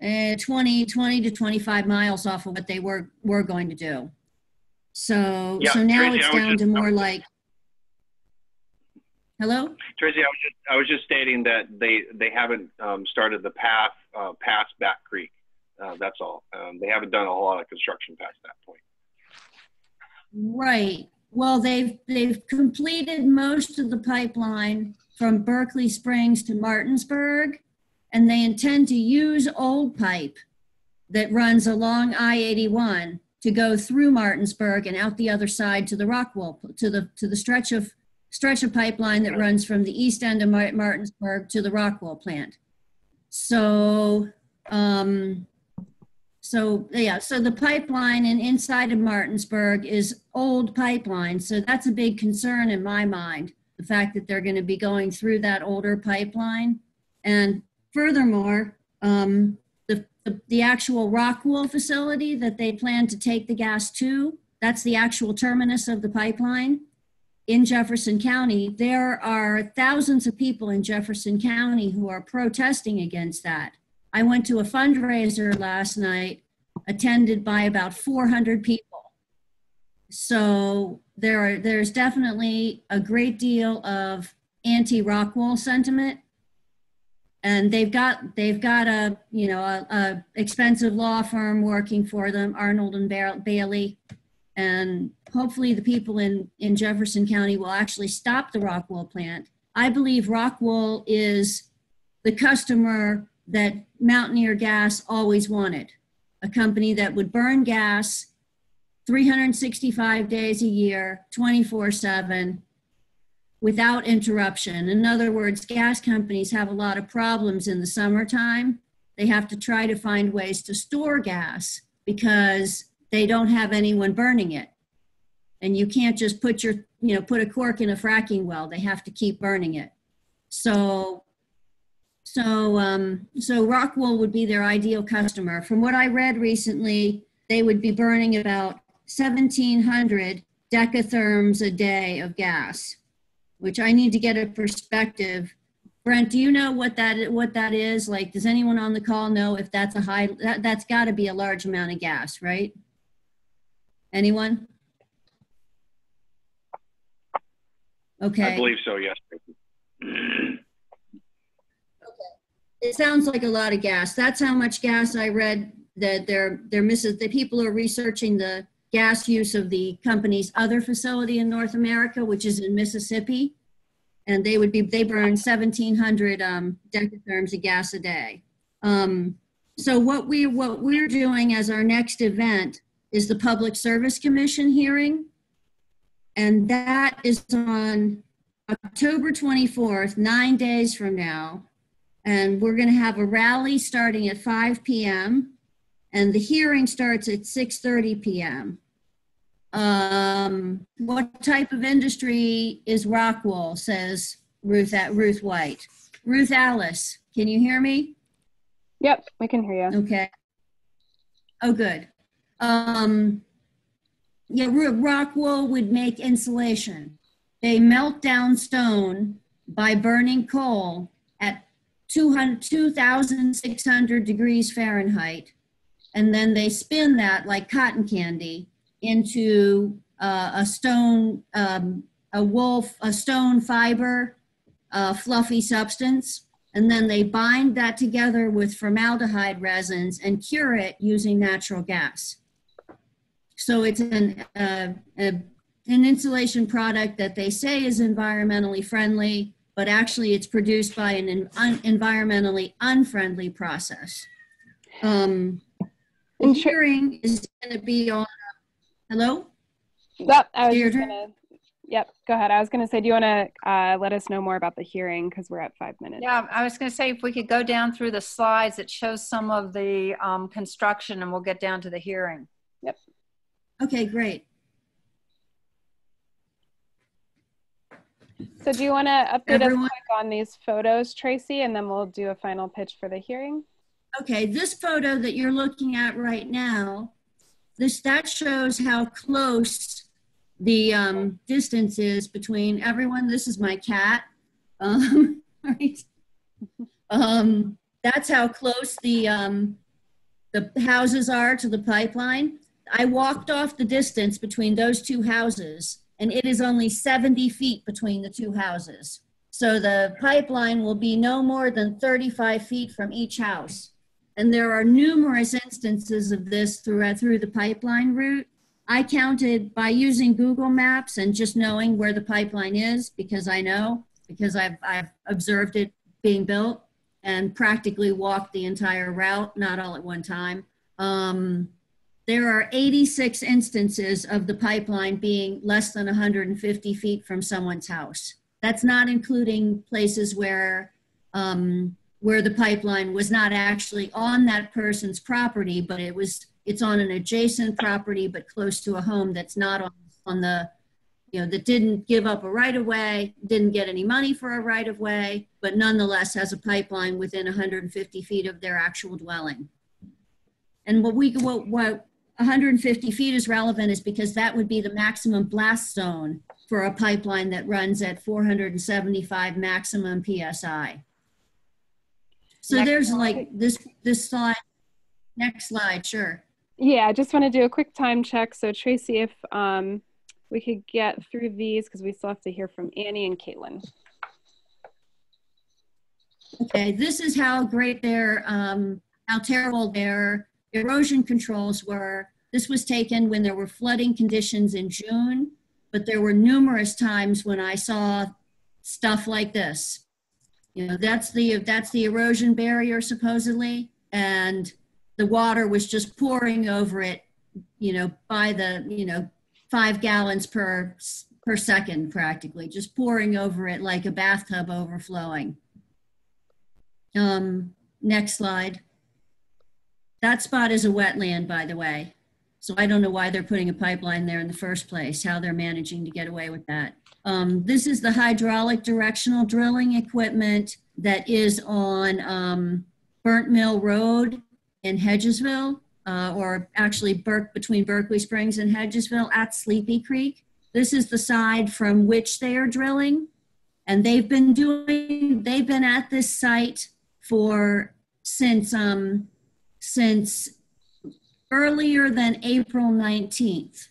20 to 25 miles off of what they were going to do. So, yeah, so now Tracy, it's down to more like, hello? Tracy, I was just stating that they haven't started the path past Back Creek. That's all. They haven't done a whole lot of construction past that point. Right. Well, they've completed most of the pipeline from Berkeley Springs to Martinsburg, and they intend to use old pipe that runs along I-81 to go through Martinsburg and out the other side to the Rockwool, to the stretch of pipeline that runs from the east end of Martinsburg to the Rockwool plant. So, so the pipeline and inside of Martinsburg is old pipeline. So that's a big concern in my mind, the fact that they're going to be going through that older pipeline. And furthermore, the actual Rockwool facility that they plan to take the gas to, that's the actual terminus of the pipeline. In Jefferson County, there are thousands of people in Jefferson County who are protesting against that. I went to a fundraiser last night, attended by about 400 people. So there's definitely a great deal of anti-Rockwool sentiment, and they've got a expensive law firm working for them, Arnold and Bailey. And hopefully the people in Jefferson County will actually stop the Rockwool plant. I believe Rockwool is the customer that Mountaineer Gas always wanted, a company that would burn gas 365 days a year, 24/7, without interruption. In other words, gas companies have a lot of problems in the summertime. They have to try to find ways to store gas because they don't have anyone burning it. And you can't just put a cork in a fracking well. They have to keep burning it. So Rockwool would be their ideal customer. From what I read recently, they would be burning about 1,700 decatherms a day of gas, which I need to get a perspective. Brent, do you know what that is? Like, does anyone on the call know if that's that's got to be a large amount of gas, right? Anyone? Okay. I believe so, yes. Okay. It sounds like a lot of gas. That's how much gas I read that they're missing. The people are researching the gas use of the company's other facility in North America, which is in Mississippi. And they burn 1,700 decatherms of gas a day. So what we're doing as our next event is the Public Service Commission hearing. And that is on October 24th, 9 days from now. And we're going to have a rally starting at 5 p.m. and the hearing starts at 6:30 p.m. What type of industry is rock wool, says Ruth White. Ruth Alice, can you hear me? Yep, we can hear you. Okay. Oh, good. Yeah, rock wool would make insulation. They melt down stone by burning coal at 2,600 degrees Fahrenheit. And then they spin that like cotton candy into a stone fiber, fluffy substance. And then they bind that together with formaldehyde resins and cure it using natural gas. So it's an insulation product that they say is environmentally friendly, but actually it's produced by an environmentally unfriendly process. The hearing is going to be on, hello? Yep, yep, go ahead. I was going to say, do you want to let us know more about the hearing, because we're at 5 minutes? Yeah, I was going to say if we could go down through the slides, it shows some of the construction, and we'll get down to the hearing. Yep. Okay, great. So do you want to update us quick on these photos, Tracy, and then we'll do a final pitch for the hearing? Okay, this photo that you're looking at right now, that shows how close the distance is between everyone. This is my cat. Right. That's how close the houses are to the pipeline. I walked off the distance between those two houses, and it is only 70 feet between the two houses. So the pipeline will be no more than 35 feet from each house. And there are numerous instances of this through the pipeline route. I counted by using Google Maps and just knowing where the pipeline is, because I know, because I've observed it being built and practically walked the entire route, not all at one time. There are 86 instances of the pipeline being less than 150 feet from someone's house. That's not including places where the pipeline was not actually on that person's property, but it's on an adjacent property, but close to a home that's not on the, that didn't give up a right of way, didn't get any money for a right of way, but nonetheless has a pipeline within 150 feet of their actual dwelling. And what 150 feet is relevant is because that would be the maximum blast zone for a pipeline that runs at 475 maximum PSI. So next there's slide. Like this slide. Next slide, sure. Yeah, I just want to do a quick time check. So Tracy, if we could get through these, because we still have to hear from Annie and Caitlin. Okay, this is how great how terrible their erosion controls were. This was taken when there were flooding conditions in June, but there were numerous times when I saw stuff like this. That's the erosion barrier supposedly, and the water was just pouring over it, by the 5 gallons per second practically, just pouring over it like a bathtub overflowing. Next slide. That spot is a wetland, by the way. So I don't know why they're putting a pipeline there in the first place, how they're managing to get away with that. This is the hydraulic directional drilling equipment that is on Burnt Mill Road in Hedgesville, or actually between Berkeley Springs and Hedgesville at Sleepy Creek. This is the side from which they are drilling. And they've been at this site since earlier than April 19th.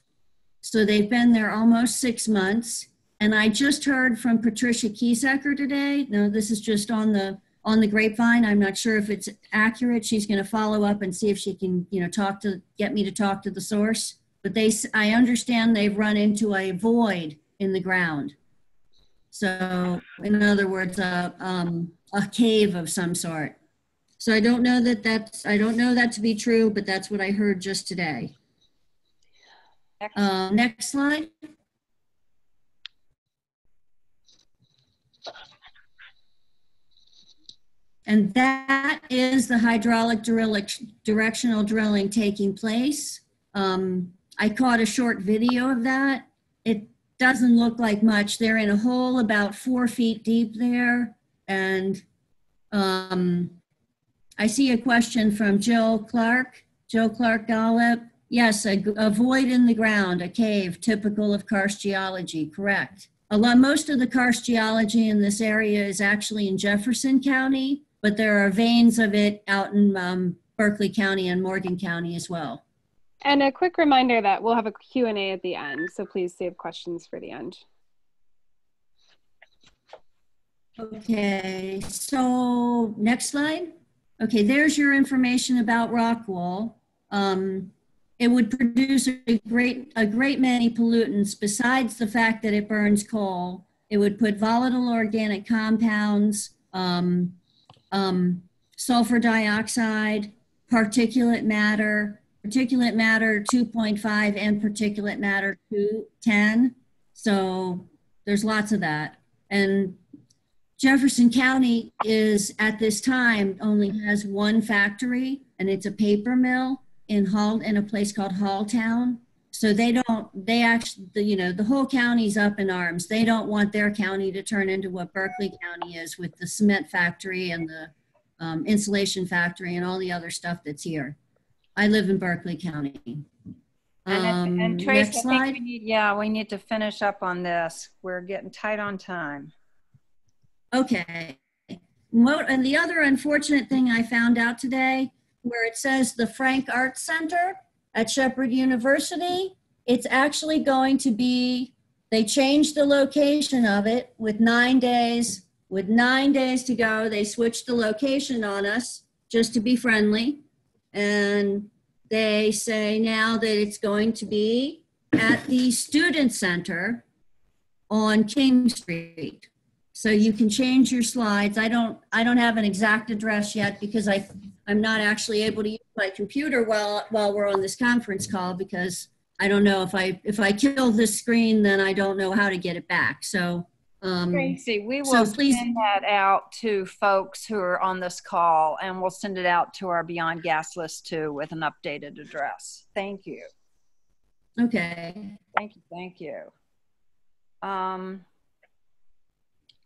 So they've been there almost 6 months. And I just heard from Patricia Kiesecker today. Now this is just on the grapevine. I'm not sure if it's accurate. She's going to follow up and see if she can, get me to talk to the source. but I understand they've run into a void in the ground. So in other words, a cave of some sort. So I don't know that to be true, but that's what I heard just today. Next slide. And that is the hydraulic directional drilling taking place. I caught a short video of that. It doesn't look like much. They're in a hole about 4 feet deep there. And I see a question from Jill Clark Gollop. Yes, a void in the ground, a cave, typical of karst geology, correct. Most of the karst geology in this area is actually in Jefferson County, but there are veins of it out in Berkeley County and Morgan County as well. And a quick reminder that we'll have a Q&A at the end, so please save questions for the end. Okay, so next slide. Okay, there's your information about rock wool. It would produce a great many pollutants besides the fact that it burns coal. It would put volatile organic compounds, sulfur dioxide, particulate matter 2.5 and particulate matter 10. So there's lots of that. And Jefferson County is at this time only has one factory, and it's a paper mill in a place called Halltown. So the whole county's up in arms. They don't want their county to turn into what Berkeley County is with the cement factory and the insulation factory and all the other stuff that's here. I live in Berkeley County. And Trace, next slide. we need to finish up on this. We're getting tight on time. Okay. And the other unfortunate thing I found out today, where it says the Frank Arts Center at Shepherd University, it's actually going to be, they changed the location of it with 9 days. With 9 days to go, they switched the location on us just to be friendly. And they say now that it's going to be at the Student Center on King Street. So you can change your slides. I don't have an exact address yet because I'm not actually able to use my computer while we're on this conference call, because I don't know if I kill this screen, then I don't know how to get it back. So Tracy, we will send that out to folks who are on this call, and we'll send it out to our Beyond Gas list too with an updated address. Thank you. Okay. Thank you.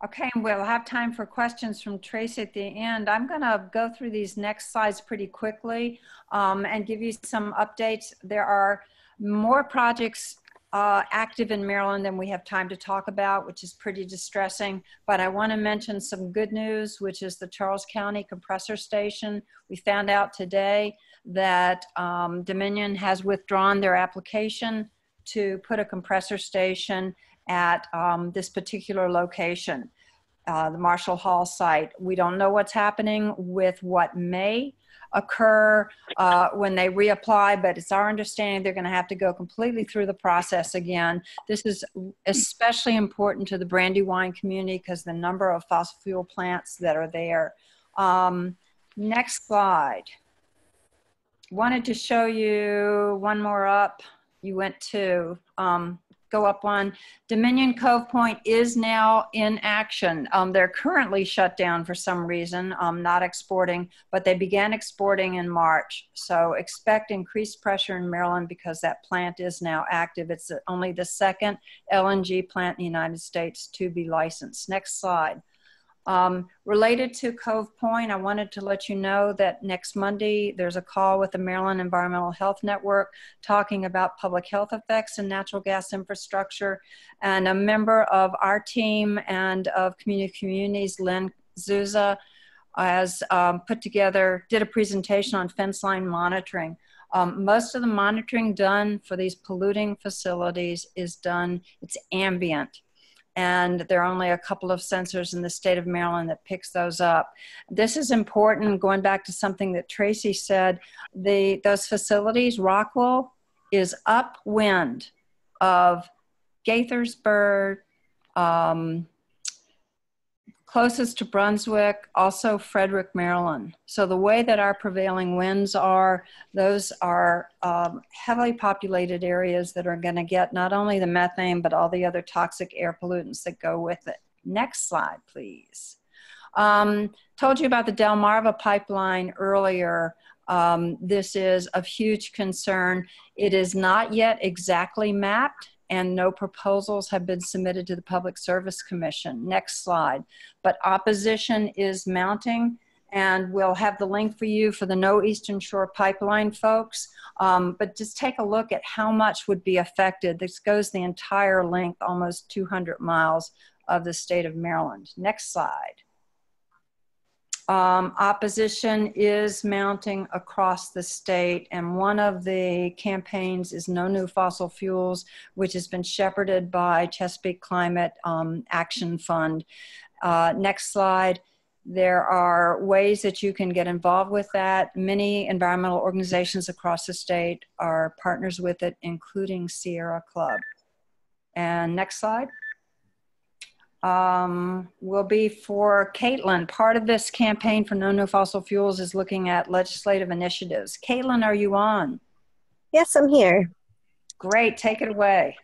Okay, and we'll have time for questions from Tracy at the end. I'm gonna go through these next slides pretty quickly and give you some updates. There are more projects active in Maryland than we have time to talk about, which is pretty distressing. But I want to mention some good news, which is the Charles County Compressor Station. We found out today that Dominion has withdrawn their application to put a compressor station at this particular location, the Marshall Hall site. We don't know what's happening with what may occur when they reapply, but it's our understanding they're going to have to go completely through the process again. This is especially important to the Brandywine community because the number of fossil fuel plants that are there. Next slide. Wanted to show you one more up. You went to go up on. Dominion Cove Point is now in action. They're currently shut down for some reason, not exporting, but they began exporting in March. So expect increased pressure in Maryland because that plant is now active. It's only the second LNG plant in the United States to be licensed. Next slide. Related to Cove Point, I wanted to let you know that next Monday there's a call with the Maryland Environmental Health Network talking about public health effects and natural gas infrastructure. And a member of our team and of Communities, Lynn Zuza, has did a presentation on fence line monitoring. Most of the monitoring done for these polluting facilities is done, it's ambient. And there are only a couple of sensors in the state of Maryland that picks those up. This is important, going back to something that Tracy said, those facilities, Rockwool is upwind of Gaithersburg, closest to Brunswick, also Frederick, Maryland. So the way that our prevailing winds are, those are heavily populated areas that are going to get not only the methane, but all the other toxic air pollutants that go with it. Next slide, please. Told you about the Delmarva pipeline earlier. This is of huge concern. It is not yet exactly mapped, and no proposals have been submitted to the Public Service Commission. Next slide. But opposition is mounting, and we'll have the link for you for the No Eastern Shore Pipeline folks. But just take a look at how much would be affected. This goes the entire length, almost 200 miles of the state of Maryland. Next slide. Opposition is mounting across the state, and one of the campaigns is No New Fossil Fuels, which has been shepherded by Chesapeake Climate Action Fund. Next slide. There are ways that you can get involved with that. Many environmental organizations across the state are partners with it, including Sierra Club. And next slide. Will be for Caitlin. Part of this campaign for No New Fossil Fuels is looking at legislative initiatives. Caitlin, are you on? Yes, I'm here. Great, take it away.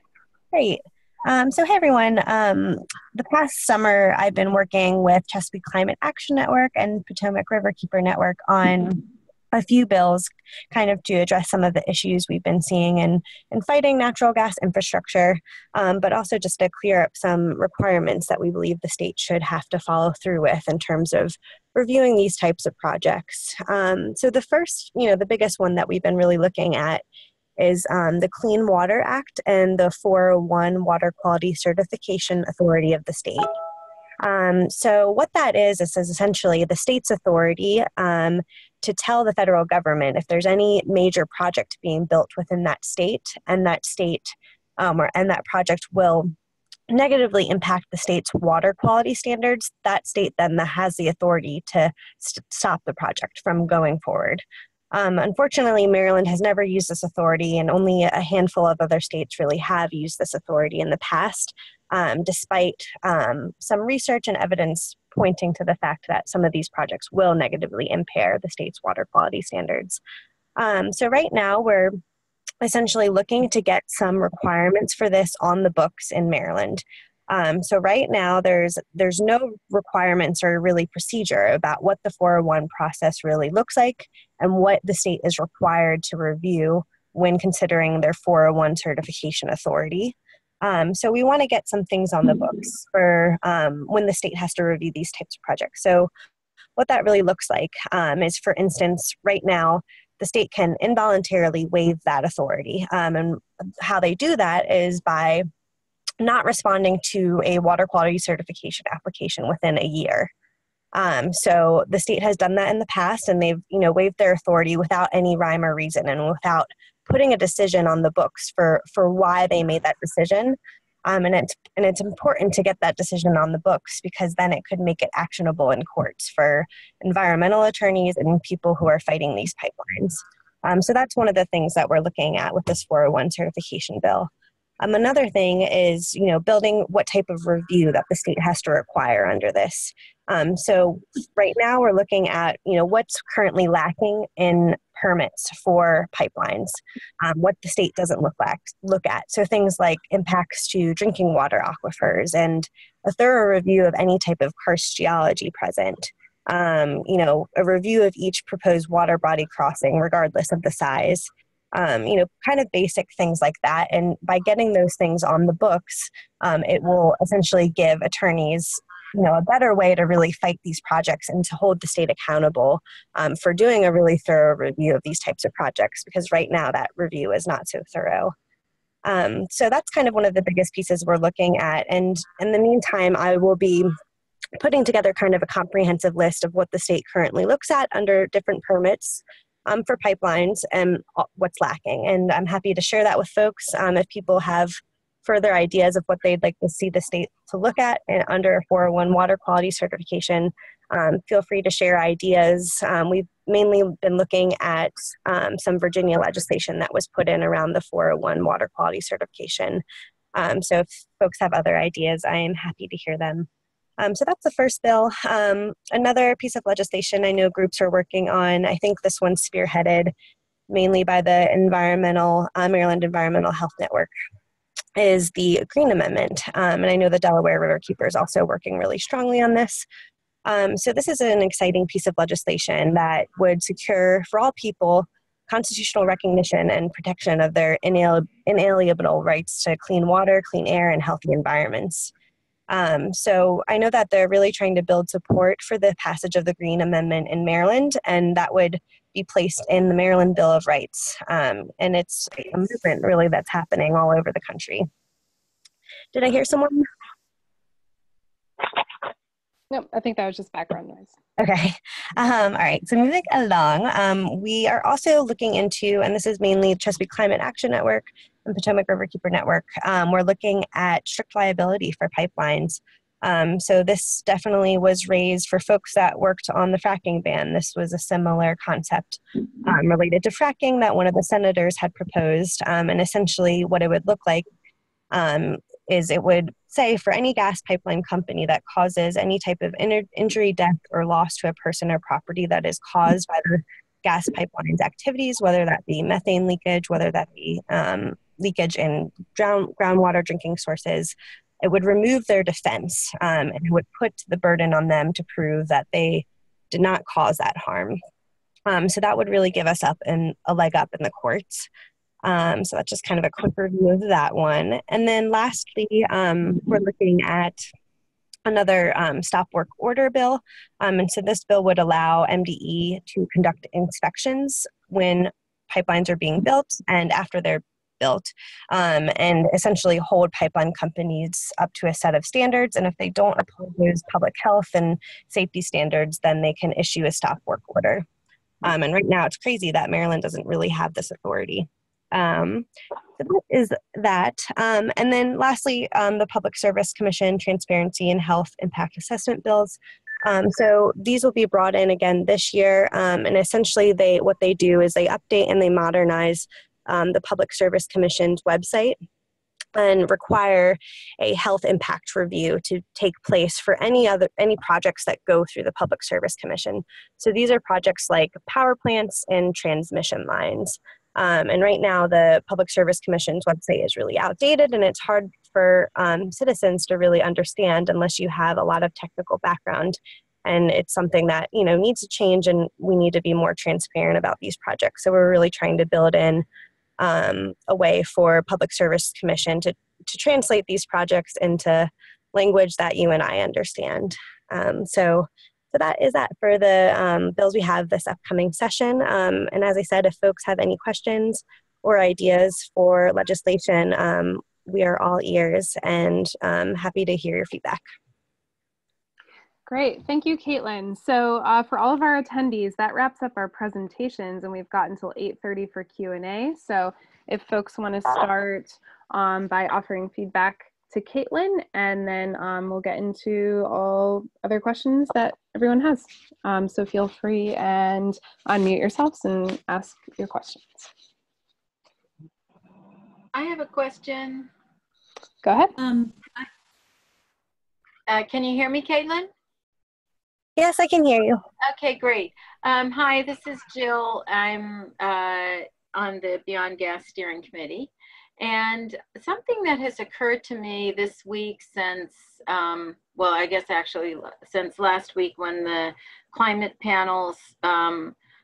Great. So hey everyone, the past summer I've been working with Chesapeake Climate Action Network and Potomac Riverkeeper Network on a few bills kind of to address some of the issues we've been seeing in fighting natural gas infrastructure, but also just to clear up some requirements that we believe the state should have to follow through with in terms of reviewing these types of projects. So the first, the biggest one that we've been really looking at is the Clean Water Act and the 401 Water Quality Certification Authority of the state. So what that is essentially the state's authority to tell the federal government if there's any major project being built within that state, and that state and that project will negatively impact the state's water quality standards, that state then has the authority to stop the project from going forward. Unfortunately, Maryland has never used this authority, and only a handful of other states really have used this authority in the past, despite some research and evidence pointing to the fact that some of these projects will negatively impair the state's water quality standards. So right now, we're essentially looking to get some requirements for this on the books in Maryland. So right now, there's no requirements or really procedure about what the 401 process really looks like and what the state is required to review when considering their 401 certification authority. So we want to get some things on the books for when the state has to review these types of projects. So what that really looks like is, for instance, right now, the state can involuntarily waive that authority. And how they do that is by not responding to a water quality certification application within a year. So the state has done that in the past, and they've waived their authority without any rhyme or reason and without putting a decision on the books for why they made that decision. And it's important to get that decision on the books, because then it could make it actionable in courts for environmental attorneys and people who are fighting these pipelines. So that's one of the things that we're looking at with this 401 certification bill. Another thing is, building what type of review that the state has to require under this. So right now we're looking at, what's currently lacking in permits for pipelines, what the state doesn't look at. So things like impacts to drinking water aquifers and a thorough review of any type of karst geology present. A review of each proposed water body crossing, regardless of the size. Kind of basic things like that. And by getting those things on the books, it will essentially give attorneys, a better way to really fight these projects and to hold the state accountable for doing a really thorough review of these types of projects, because right now that review is not so thorough. So that's kind of one of the biggest pieces we're looking at. And in the meantime, I will be putting together kind of a comprehensive list of what the state currently looks at under different permits for pipelines and what's lacking. And I'm happy to share that with folks. If people have further ideas of what they'd like to see the state to look at under 401 water quality certification, feel free to share ideas. We've mainly been looking at some Virginia legislation that was put in around the 401 water quality certification. So if folks have other ideas, I am happy to hear them. So that's the first bill. Another piece of legislation I know groups are working on, I think this one's spearheaded mainly by the Maryland Environmental Health Network, is the Green Amendment. And I know the Delaware Riverkeeper is also working really strongly on this. So this is an exciting piece of legislation that would secure for all people constitutional recognition and protection of their inalienable rights to clean water, clean air, and healthy environments. So I know that they're really trying to build support for the passage of the Green Amendment in Maryland, and that would be placed in the Maryland Bill of Rights. And it's a movement really that's happening all over the country. Did I hear someone? Nope, I think that was just background noise. Okay. All right. So moving along, we are also looking into, and this is mainly Chesapeake Climate Action Network and Potomac Riverkeeper Network. We're looking at strict liability for pipelines. So this definitely was raised for folks that worked on the fracking ban. This was a similar concept related to fracking that one of the senators had proposed. And essentially what it would look like is it would say for any gas pipeline company that causes any type of injury, death, or loss to a person or property that is caused by the gas pipeline's activities, whether that be methane leakage, whether that be leakage in groundwater drinking sources, it would remove their defense and it would put the burden on them to prove that they did not cause that harm. So that would really give us a leg up in the courts. So that's just kind of a quick review of that one. And then lastly, we're looking at another stop work order bill. And so this bill would allow MDE to conduct inspections when pipelines are being built and after they're built, and essentially hold pipeline companies up to a set of standards. And if they don't uphold those public health and safety standards, then they can issue a stop work order. And right now it's crazy that Maryland doesn't really have this authority. So that is that. And then lastly, the Public Service Commission Transparency and Health Impact Assessment bills. So these will be brought in again this year. And essentially what they do is they update and they modernize the Public Service Commission's website and require a health impact review to take place for any projects that go through the Public Service Commission. So these are projects like power plants and transmission lines. And right now, the Public Service Commission's website is really outdated, and it's hard for citizens to really understand unless you have a lot of technical background. And it's something that needs to change, and we need to be more transparent about these projects. So we're really trying to build in a way for Public Service Commission to translate these projects into language that you and I understand. So that is that for the bills we have this upcoming session. And as I said, if folks have any questions or ideas for legislation, we are all ears and happy to hear your feedback. Great, thank you, Caitlin. So for all of our attendees, that wraps up our presentations, and we've got until 8:30 for Q&A. So if folks want to start by offering feedback to Caitlin, and then we'll get into all other questions that everyone has. So feel free and unmute yourselves and ask your questions. I have a question. Go ahead. Can you hear me, Caitlin? Yes, I can hear you. Okay, great. Hi, this is Jill. I'm on the Beyond Gas Steering Committee. And something that has occurred to me this week since, well, I guess actually since last week when the climate panel's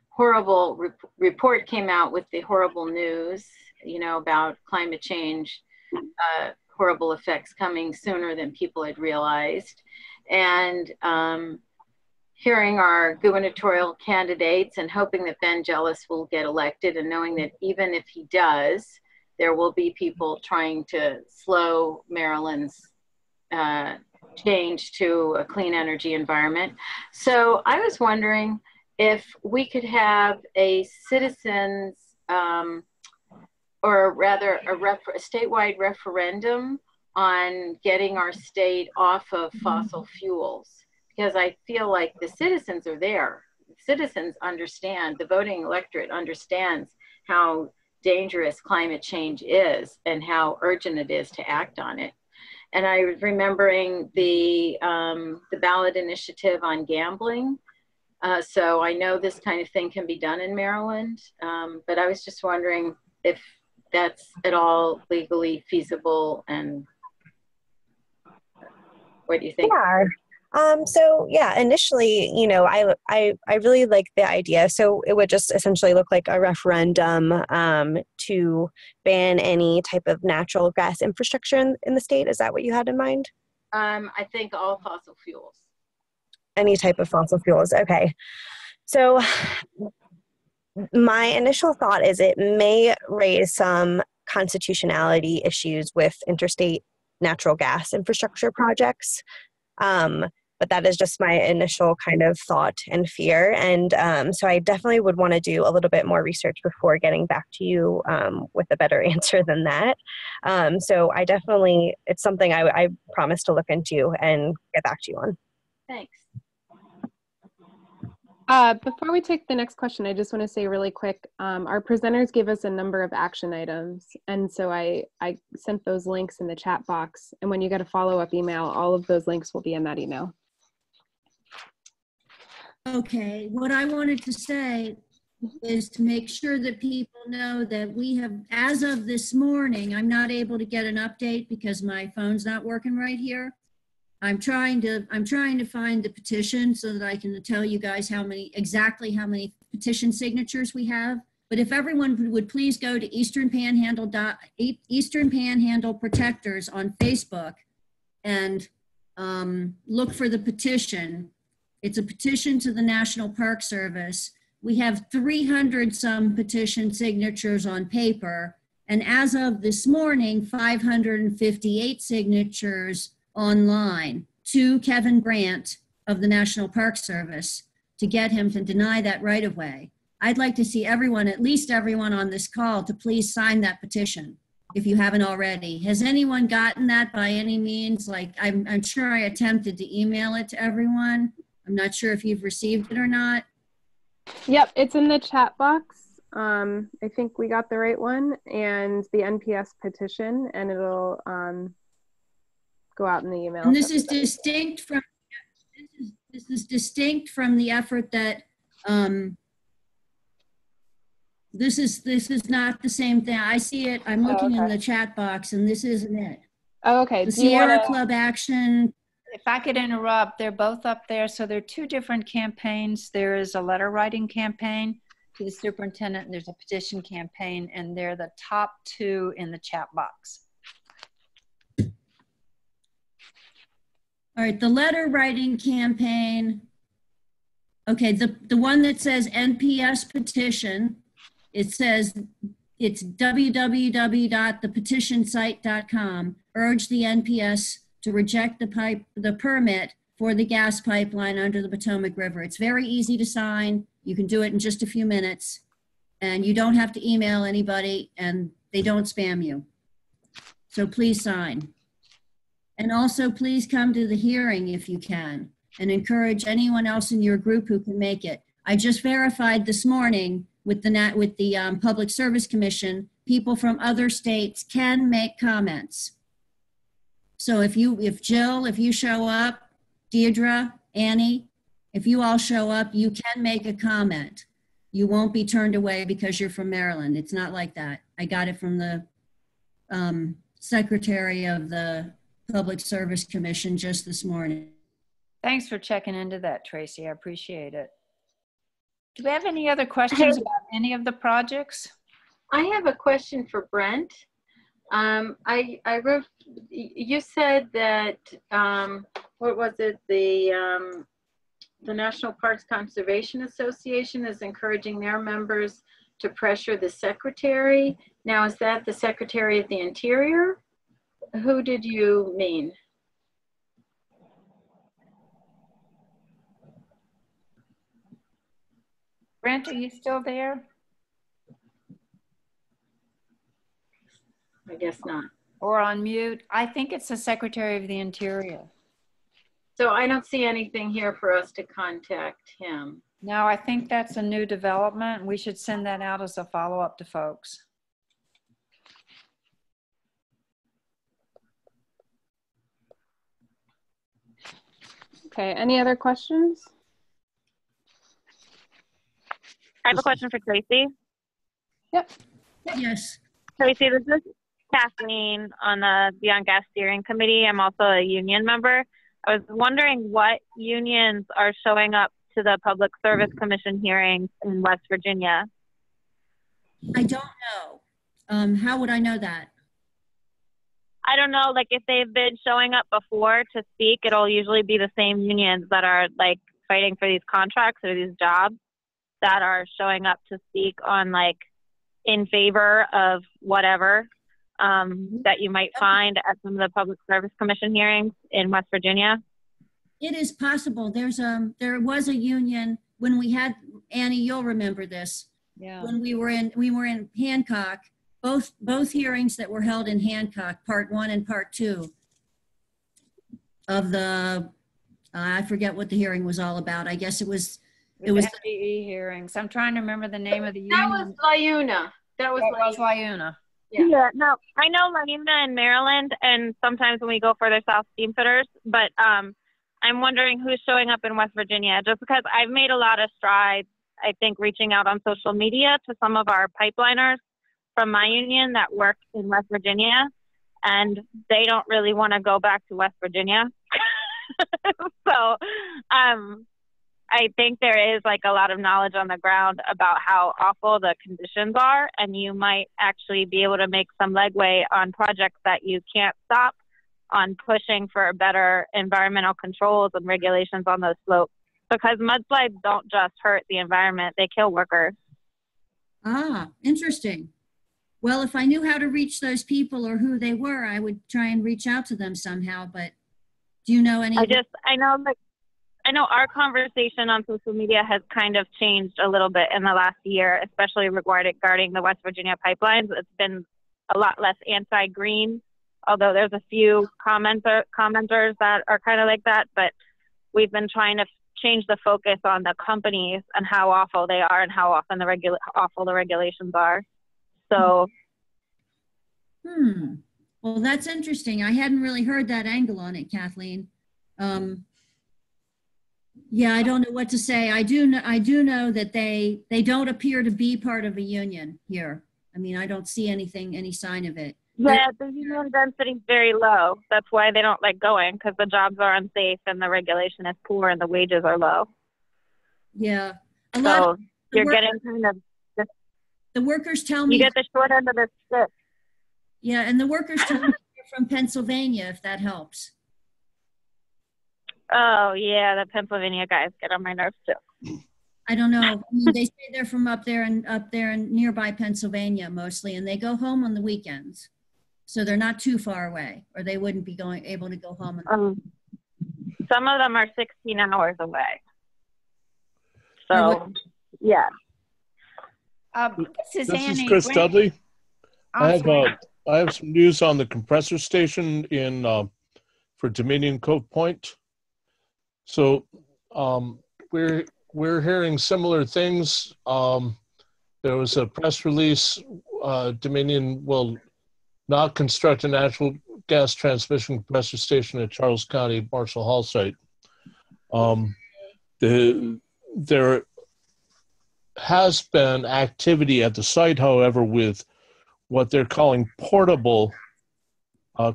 horrible report came out with the horrible news, about climate change, horrible effects coming sooner than people had realized. And hearing our gubernatorial candidates and hoping that Ben Jealous will get elected, and knowing that even if he does, there will be people trying to slow Maryland's change to a clean energy environment. So I was wondering if we could have a citizens, or rather a statewide referendum on getting our state off of fossil fuels, because I feel like the citizens are there. citizens understand, the voting electorate understands how dangerous climate change is and how urgent it is to act on it. And I was remembering the ballot initiative on gambling. So I know this kind of thing can be done in Maryland, but I was just wondering if that's at all legally feasible, and what do you think? Yeah. So yeah, initially, you know, I really like the idea. So it would just essentially look like a referendum to ban any type of natural gas infrastructure in the state. Is that what you had in mind? I think all fossil fuels. Any type of fossil fuels. Okay. So my initial thought is it may raise some constitutionality issues with interstate natural gas infrastructure projects. But that is just my initial kind of thought and fear. And so I definitely would want to do a little bit more research before getting back to you with a better answer than that. So I definitely, it's something I promise to look into and get back to you on. Thanks. Before we take the next question, I just want to say really quick, our presenters gave us a number of action items. And so I sent those links in the chat box. And when you get a follow-up email, all of those links will be in that email. Okay, what I wanted to say is to make sure that people know that we have, as of this morning, I'm not able to get an update because my phone's not working right here. I'm trying to find the petition so that I can tell you guys exactly how many petition signatures we have. But if everyone would please go to Eastern Panhandle Protectors on Facebook and look for the petition. It's a petition to the National Park Service. We have 300 some petition signatures on paper. And as of this morning, 558 signatures online to Kevin Brandt of the National Park Service to get him to deny that right of way. I'd like to see everyone, at least everyone on this call, to please sign that petition if you haven't already. Has anyone gotten that by any means? Like, I'm sure I attempted to email it to everyone. I'm not sure if you've received it or not. Yep, it's in the chat box. I think we got the right one, and the NPS petition, and it'll go out in the email. And this is distinct from the effort that this is not the same thing. I see it. I'm looking in the chat box, and this isn't it. Oh, okay. The Sierra Club Action. If I could interrupt, they're both up there. So there are two different campaigns. There is a letter writing campaign to the superintendent, and there's a petition campaign, and they're the top two in the chat box. All right, the letter writing campaign. Okay, the one that says NPS petition, it says it's www.thepetitionsite.com. Urge the NPS to reject the permit for the gas pipeline under the Potomac River. It's very easy to sign. You can do it in just a few minutes, and you don't have to email anybody, and they don't spam you. So please sign. And also please come to the hearing if you can, and encourage anyone else in your group who can make it. I just verified this morning with the Public Service Commission, people from other states can make comments. So if Jill, if you show up, Deirdre, Annie, if you all show up, you can make a comment. You won't be turned away because you're from Maryland. It's not like that. I got it from the Secretary of the Public Service Commission just this morning. Thanks for checking into that, Tracy. I appreciate it. Do we have any other questions about any of the projects? I have a question for Brent. I wrote, you said that, what was it? The National Parks Conservation Association is encouraging their members to pressure the Secretary. Now, is that the Secretary of the Interior? Who did you mean? Brent, are you still there? I guess not. Or on mute? I think it's the Secretary of the Interior. So I don't see anything here for us to contact him. No, I think that's a new development. We should send that out as a follow-up to folks. Okay, any other questions? I have a question for Tracy. Yep. Yes. Tracy, this is Kathleen on the Beyond Gas Steering Committee. I'm also a union member. I was wondering what unions are showing up to the Public Service Commission hearings in West Virginia. I don't know. How would I know that? I don't know, like if they've been showing up before to speak, it'll usually be the same unions that are like fighting for these contracts or these jobs that are showing up to speak on like in favor of whatever that you might find at some of the Public Service Commission hearings in West Virginia. It is possible. There was a union when we had, Annie, you'll remember this. Yeah. When we were in Hancock, both hearings that were held in Hancock, part 1 and part 2 of the, I forget what the hearing was all about. I guess it was the MDE hearings. I'm trying to remember the name of the union. That was LiUNA. That was LiUNA. Yeah, no, I know LiUNA in Maryland, and sometimes when we go further south, Steamfitters, but I'm wondering who's showing up in West Virginia, just because I've made a lot of strides, I think, reaching out on social media to some of our pipeliners from my union that work in West Virginia, and they don't really want to go back to West Virginia. So I think there is like a lot of knowledge on the ground about how awful the conditions are, and you might actually be able to make some legway on projects that you can't stop on pushing for better environmental controls and regulations on those slopes, because mudslides don't just hurt the environment, they kill workers. Ah, interesting. Well, if I knew how to reach those people or who they were, I would try and reach out to them somehow, but do you know any? I know our conversation on social media has kind of changed a little bit in the last year, especially regarding the West Virginia pipelines. It's been a lot less anti-green, although there's a few commenters that are kind of like that, but we've been trying to change the focus on the companies and how awful they are and how often awful the regulations are. So. Well, that's interesting. I hadn't really heard that angle on it, Kathleen. Yeah, I don't know what to say. I do know that they don't appear to be part of a union here. I mean, I don't see any sign of it. Yeah, the union density is very low. That's why they don't like going, because the jobs are unsafe and the regulation is poor and the wages are low. Yeah. So you're getting kind of the workers tell me you get the short end of the stick. Yeah, and the workers tell me they're from Pennsylvania, if that helps. Oh yeah, the Pennsylvania guys get on my nerves too. I don't know. I mean, they say they're from up there in nearby Pennsylvania mostly, and they go home on the weekends, so they're not too far away, or they wouldn't be able to go home. Some of them are 16 hours away. So, yeah. This is Chris Dudley. I have some news on the compressor station for Dominion Cove Point. So we're hearing similar things. There was a press release. Dominion will not construct a natural gas transmission compressor station at Charles County Marshall Hall site. There has been activity at the site, however, with what they're calling portable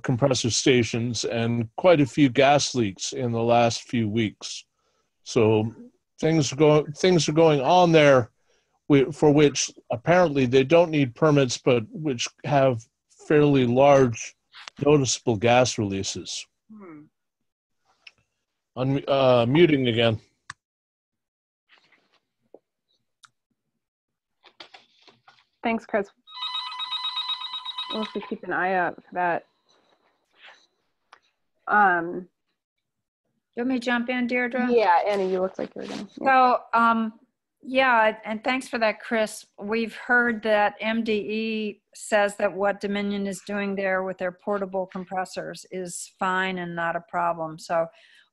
compressor stations and quite a few gas leaks in the last few weeks. So things are going on there for which apparently they don't need permits, but which have fairly large noticeable gas releases. Muting again. Thanks, Chris. We'll have to keep an eye out for that. You want me to jump in, Deirdre? Yeah, Annie, you look like you're going to. So, yeah, and thanks for that, Chris. We've heard that MDE says that what Dominion is doing there with their portable compressors is fine and not a problem. So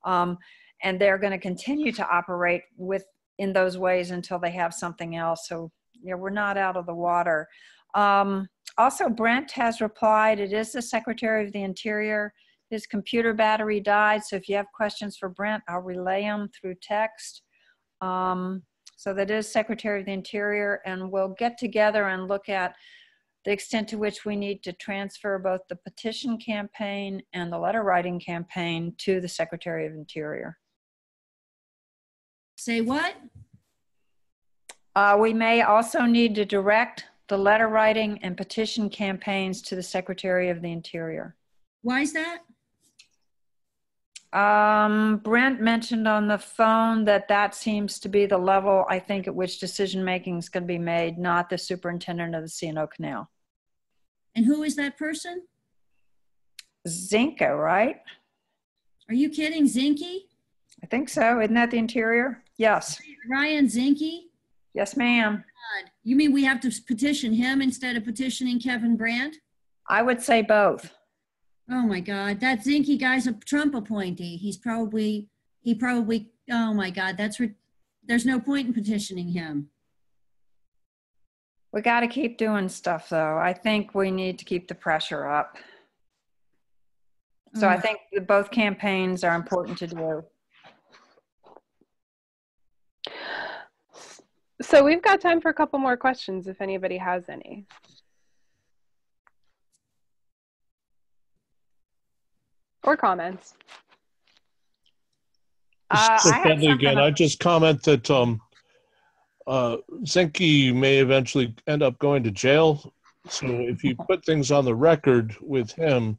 And they're going to continue to operate in those ways until they have something else. So yeah, we're not out of the water. Also, Brent has replied. It is the Secretary of the Interior. His computer battery died, so if you have questions for Brent, I'll relay them through text. So that is Secretary of the Interior, and we'll get together and look at the extent to which we need to transfer both the petition campaign and the letter writing campaign to the Secretary of Interior. Say what? We may also need to direct the letter writing and petition campaigns to the Secretary of the Interior. Why is that? Brent mentioned on the phone that seems to be the level, I think, at which decision-making is going to be made, not the superintendent of the C&O Canal. And who is that person? Zinka, right? Are you kidding, Zinke? I think so. Isn't that the Interior? Yes. Ryan Zinke? Yes, ma'am. God. You mean we have to petition him instead of petitioning Kevin Brandt? I would say both. Oh my God, that Zinke guy's a Trump appointee. He probably, oh my God, there's no point in petitioning him. We got to keep doing stuff though. I think we need to keep the pressure up. So I think that both campaigns are important to do. So we've got time for a couple more questions if anybody has any. Or comments. I just comment that Zinke may eventually end up going to jail. So if you put things on the record with him,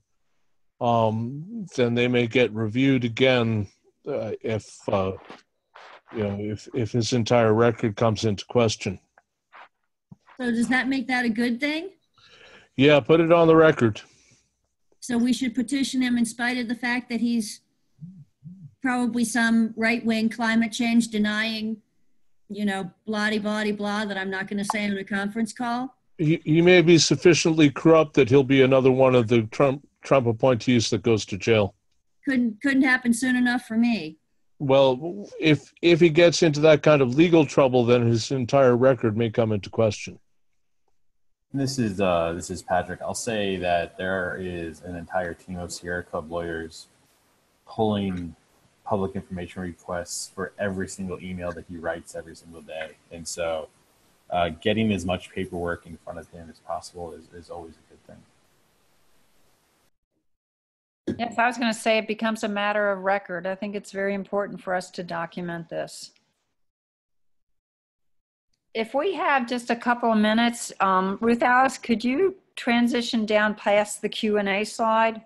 then they may get reviewed again if his entire record comes into question. So does that make that a good thing? Yeah, put it on the record. So we should petition him in spite of the fact that he's probably some right-wing climate change denying, blah-de-blah-de-blah that I'm not going to say on a conference call? He may be sufficiently corrupt that he'll be another one of the Trump appointees that goes to jail. Couldn't happen soon enough for me. Well, if he gets into that kind of legal trouble, then his entire record may come into question. This is Patrick. I'll say that there is an entire team of Sierra Club lawyers pulling public information requests for every single email that he writes every single day. And so getting as much paperwork in front of him as possible is always a good thing. Yes, I was going to say it becomes a matter of record. I think it's very important for us to document this. If we have just a couple of minutes, Ruth Alice, could you transition down past the Q&A slide?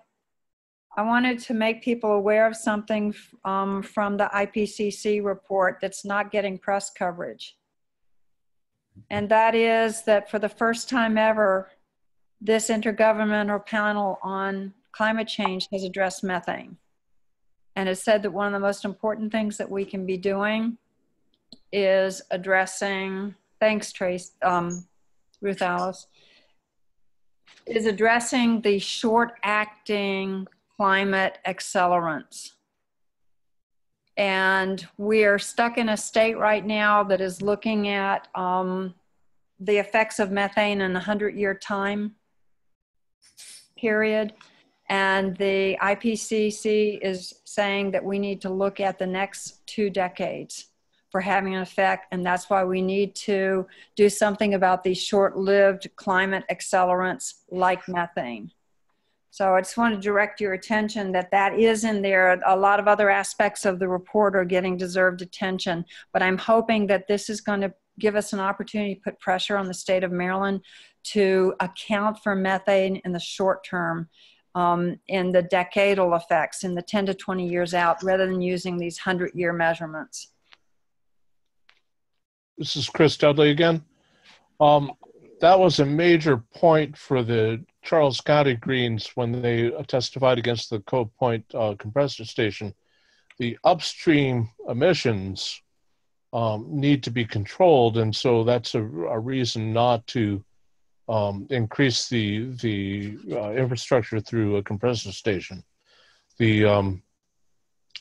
I wanted to make people aware of something from the IPCC report that's not getting press coverage. And that is that for the first time ever, this intergovernmental panel on climate change has addressed methane. And it said that one of the most important things that we can be doing is addressing, thanks Trace, Ruth Alice, is addressing the short-acting climate accelerants. And we are stuck in a state right now that is looking at the effects of methane in a 100-year time period. And the IPCC is saying that we need to look at the next 2 decades for having an effect. And that's why we need to do something about these short-lived climate accelerants like methane. So I just want to direct your attention that that is in there. A lot of other aspects of the report are getting deserved attention, but I'm hoping that this is going to give us an opportunity to put pressure on the state of Maryland to account for methane in the short term, in the decadal effects, in the 10 to 20 years out, rather than using these 100-year measurements. This is Chris Dudley again. That was a major point for the Charles County Greens when they testified against the Cove Point compressor station. The upstream emissions need to be controlled, and so that's a reason not to increase the infrastructure through a compressor station. The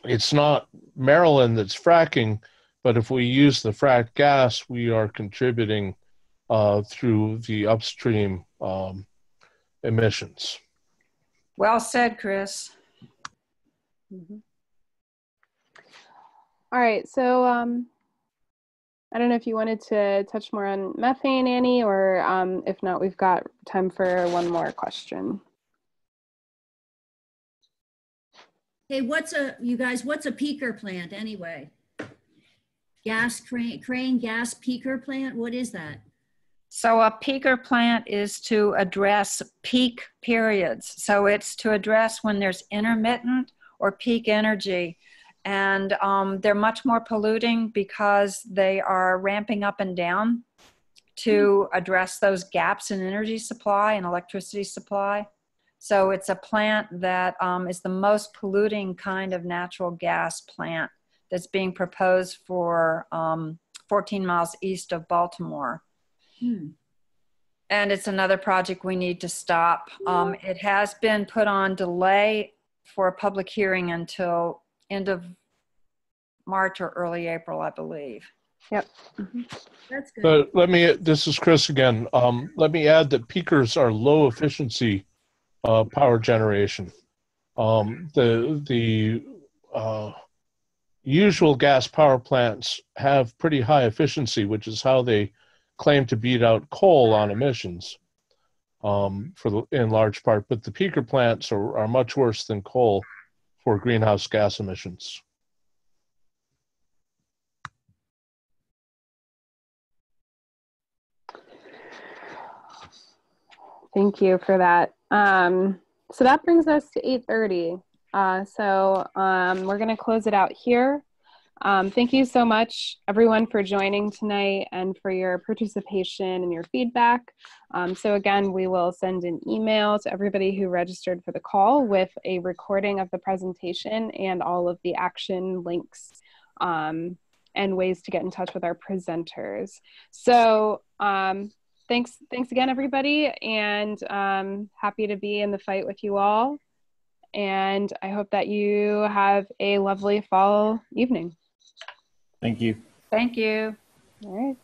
it's not Maryland that's fracking, but if we use the fracked gas, we are contributing through the upstream emissions. Well said, Chris. Mm-hmm. All right, so I don't know if you wanted to touch more on methane, Annie, or if not, we've got time for one more question. Hey, what's a peaker plant anyway? Crane gas peaker plant, what is that? So a peaker plant is to address peak periods. So it's to address when there's intermittent or peak energy. And they're much more polluting because they are ramping up and down to address those gaps in energy supply and electricity supply. So it's a plant that is the most polluting kind of natural gas plant that's being proposed for 14 miles east of Baltimore. And it's another project we need to stop. It has been put on delay for a public hearing until end of March or early April, I believe. Yep. That's good. But this is Chris again. Let me add that peakers are low efficiency power generation. The usual gas power plants have pretty high efficiency, which is how they claim to beat out coal on emissions in large part, but the peaker plants are much worse than coal for greenhouse gas emissions. Thank you for that. So that brings us to 8:30. We're going to close it out here. Thank you so much, everyone, for joining tonight and for your participation and your feedback. So again, we will send an email to everybody who registered for the call with a recording of the presentation and all of the action links and ways to get in touch with our presenters. So thanks again, everybody, and happy to be in the fight with you all. And I hope that you have a lovely fall evening. Thank you. Thank you. All right.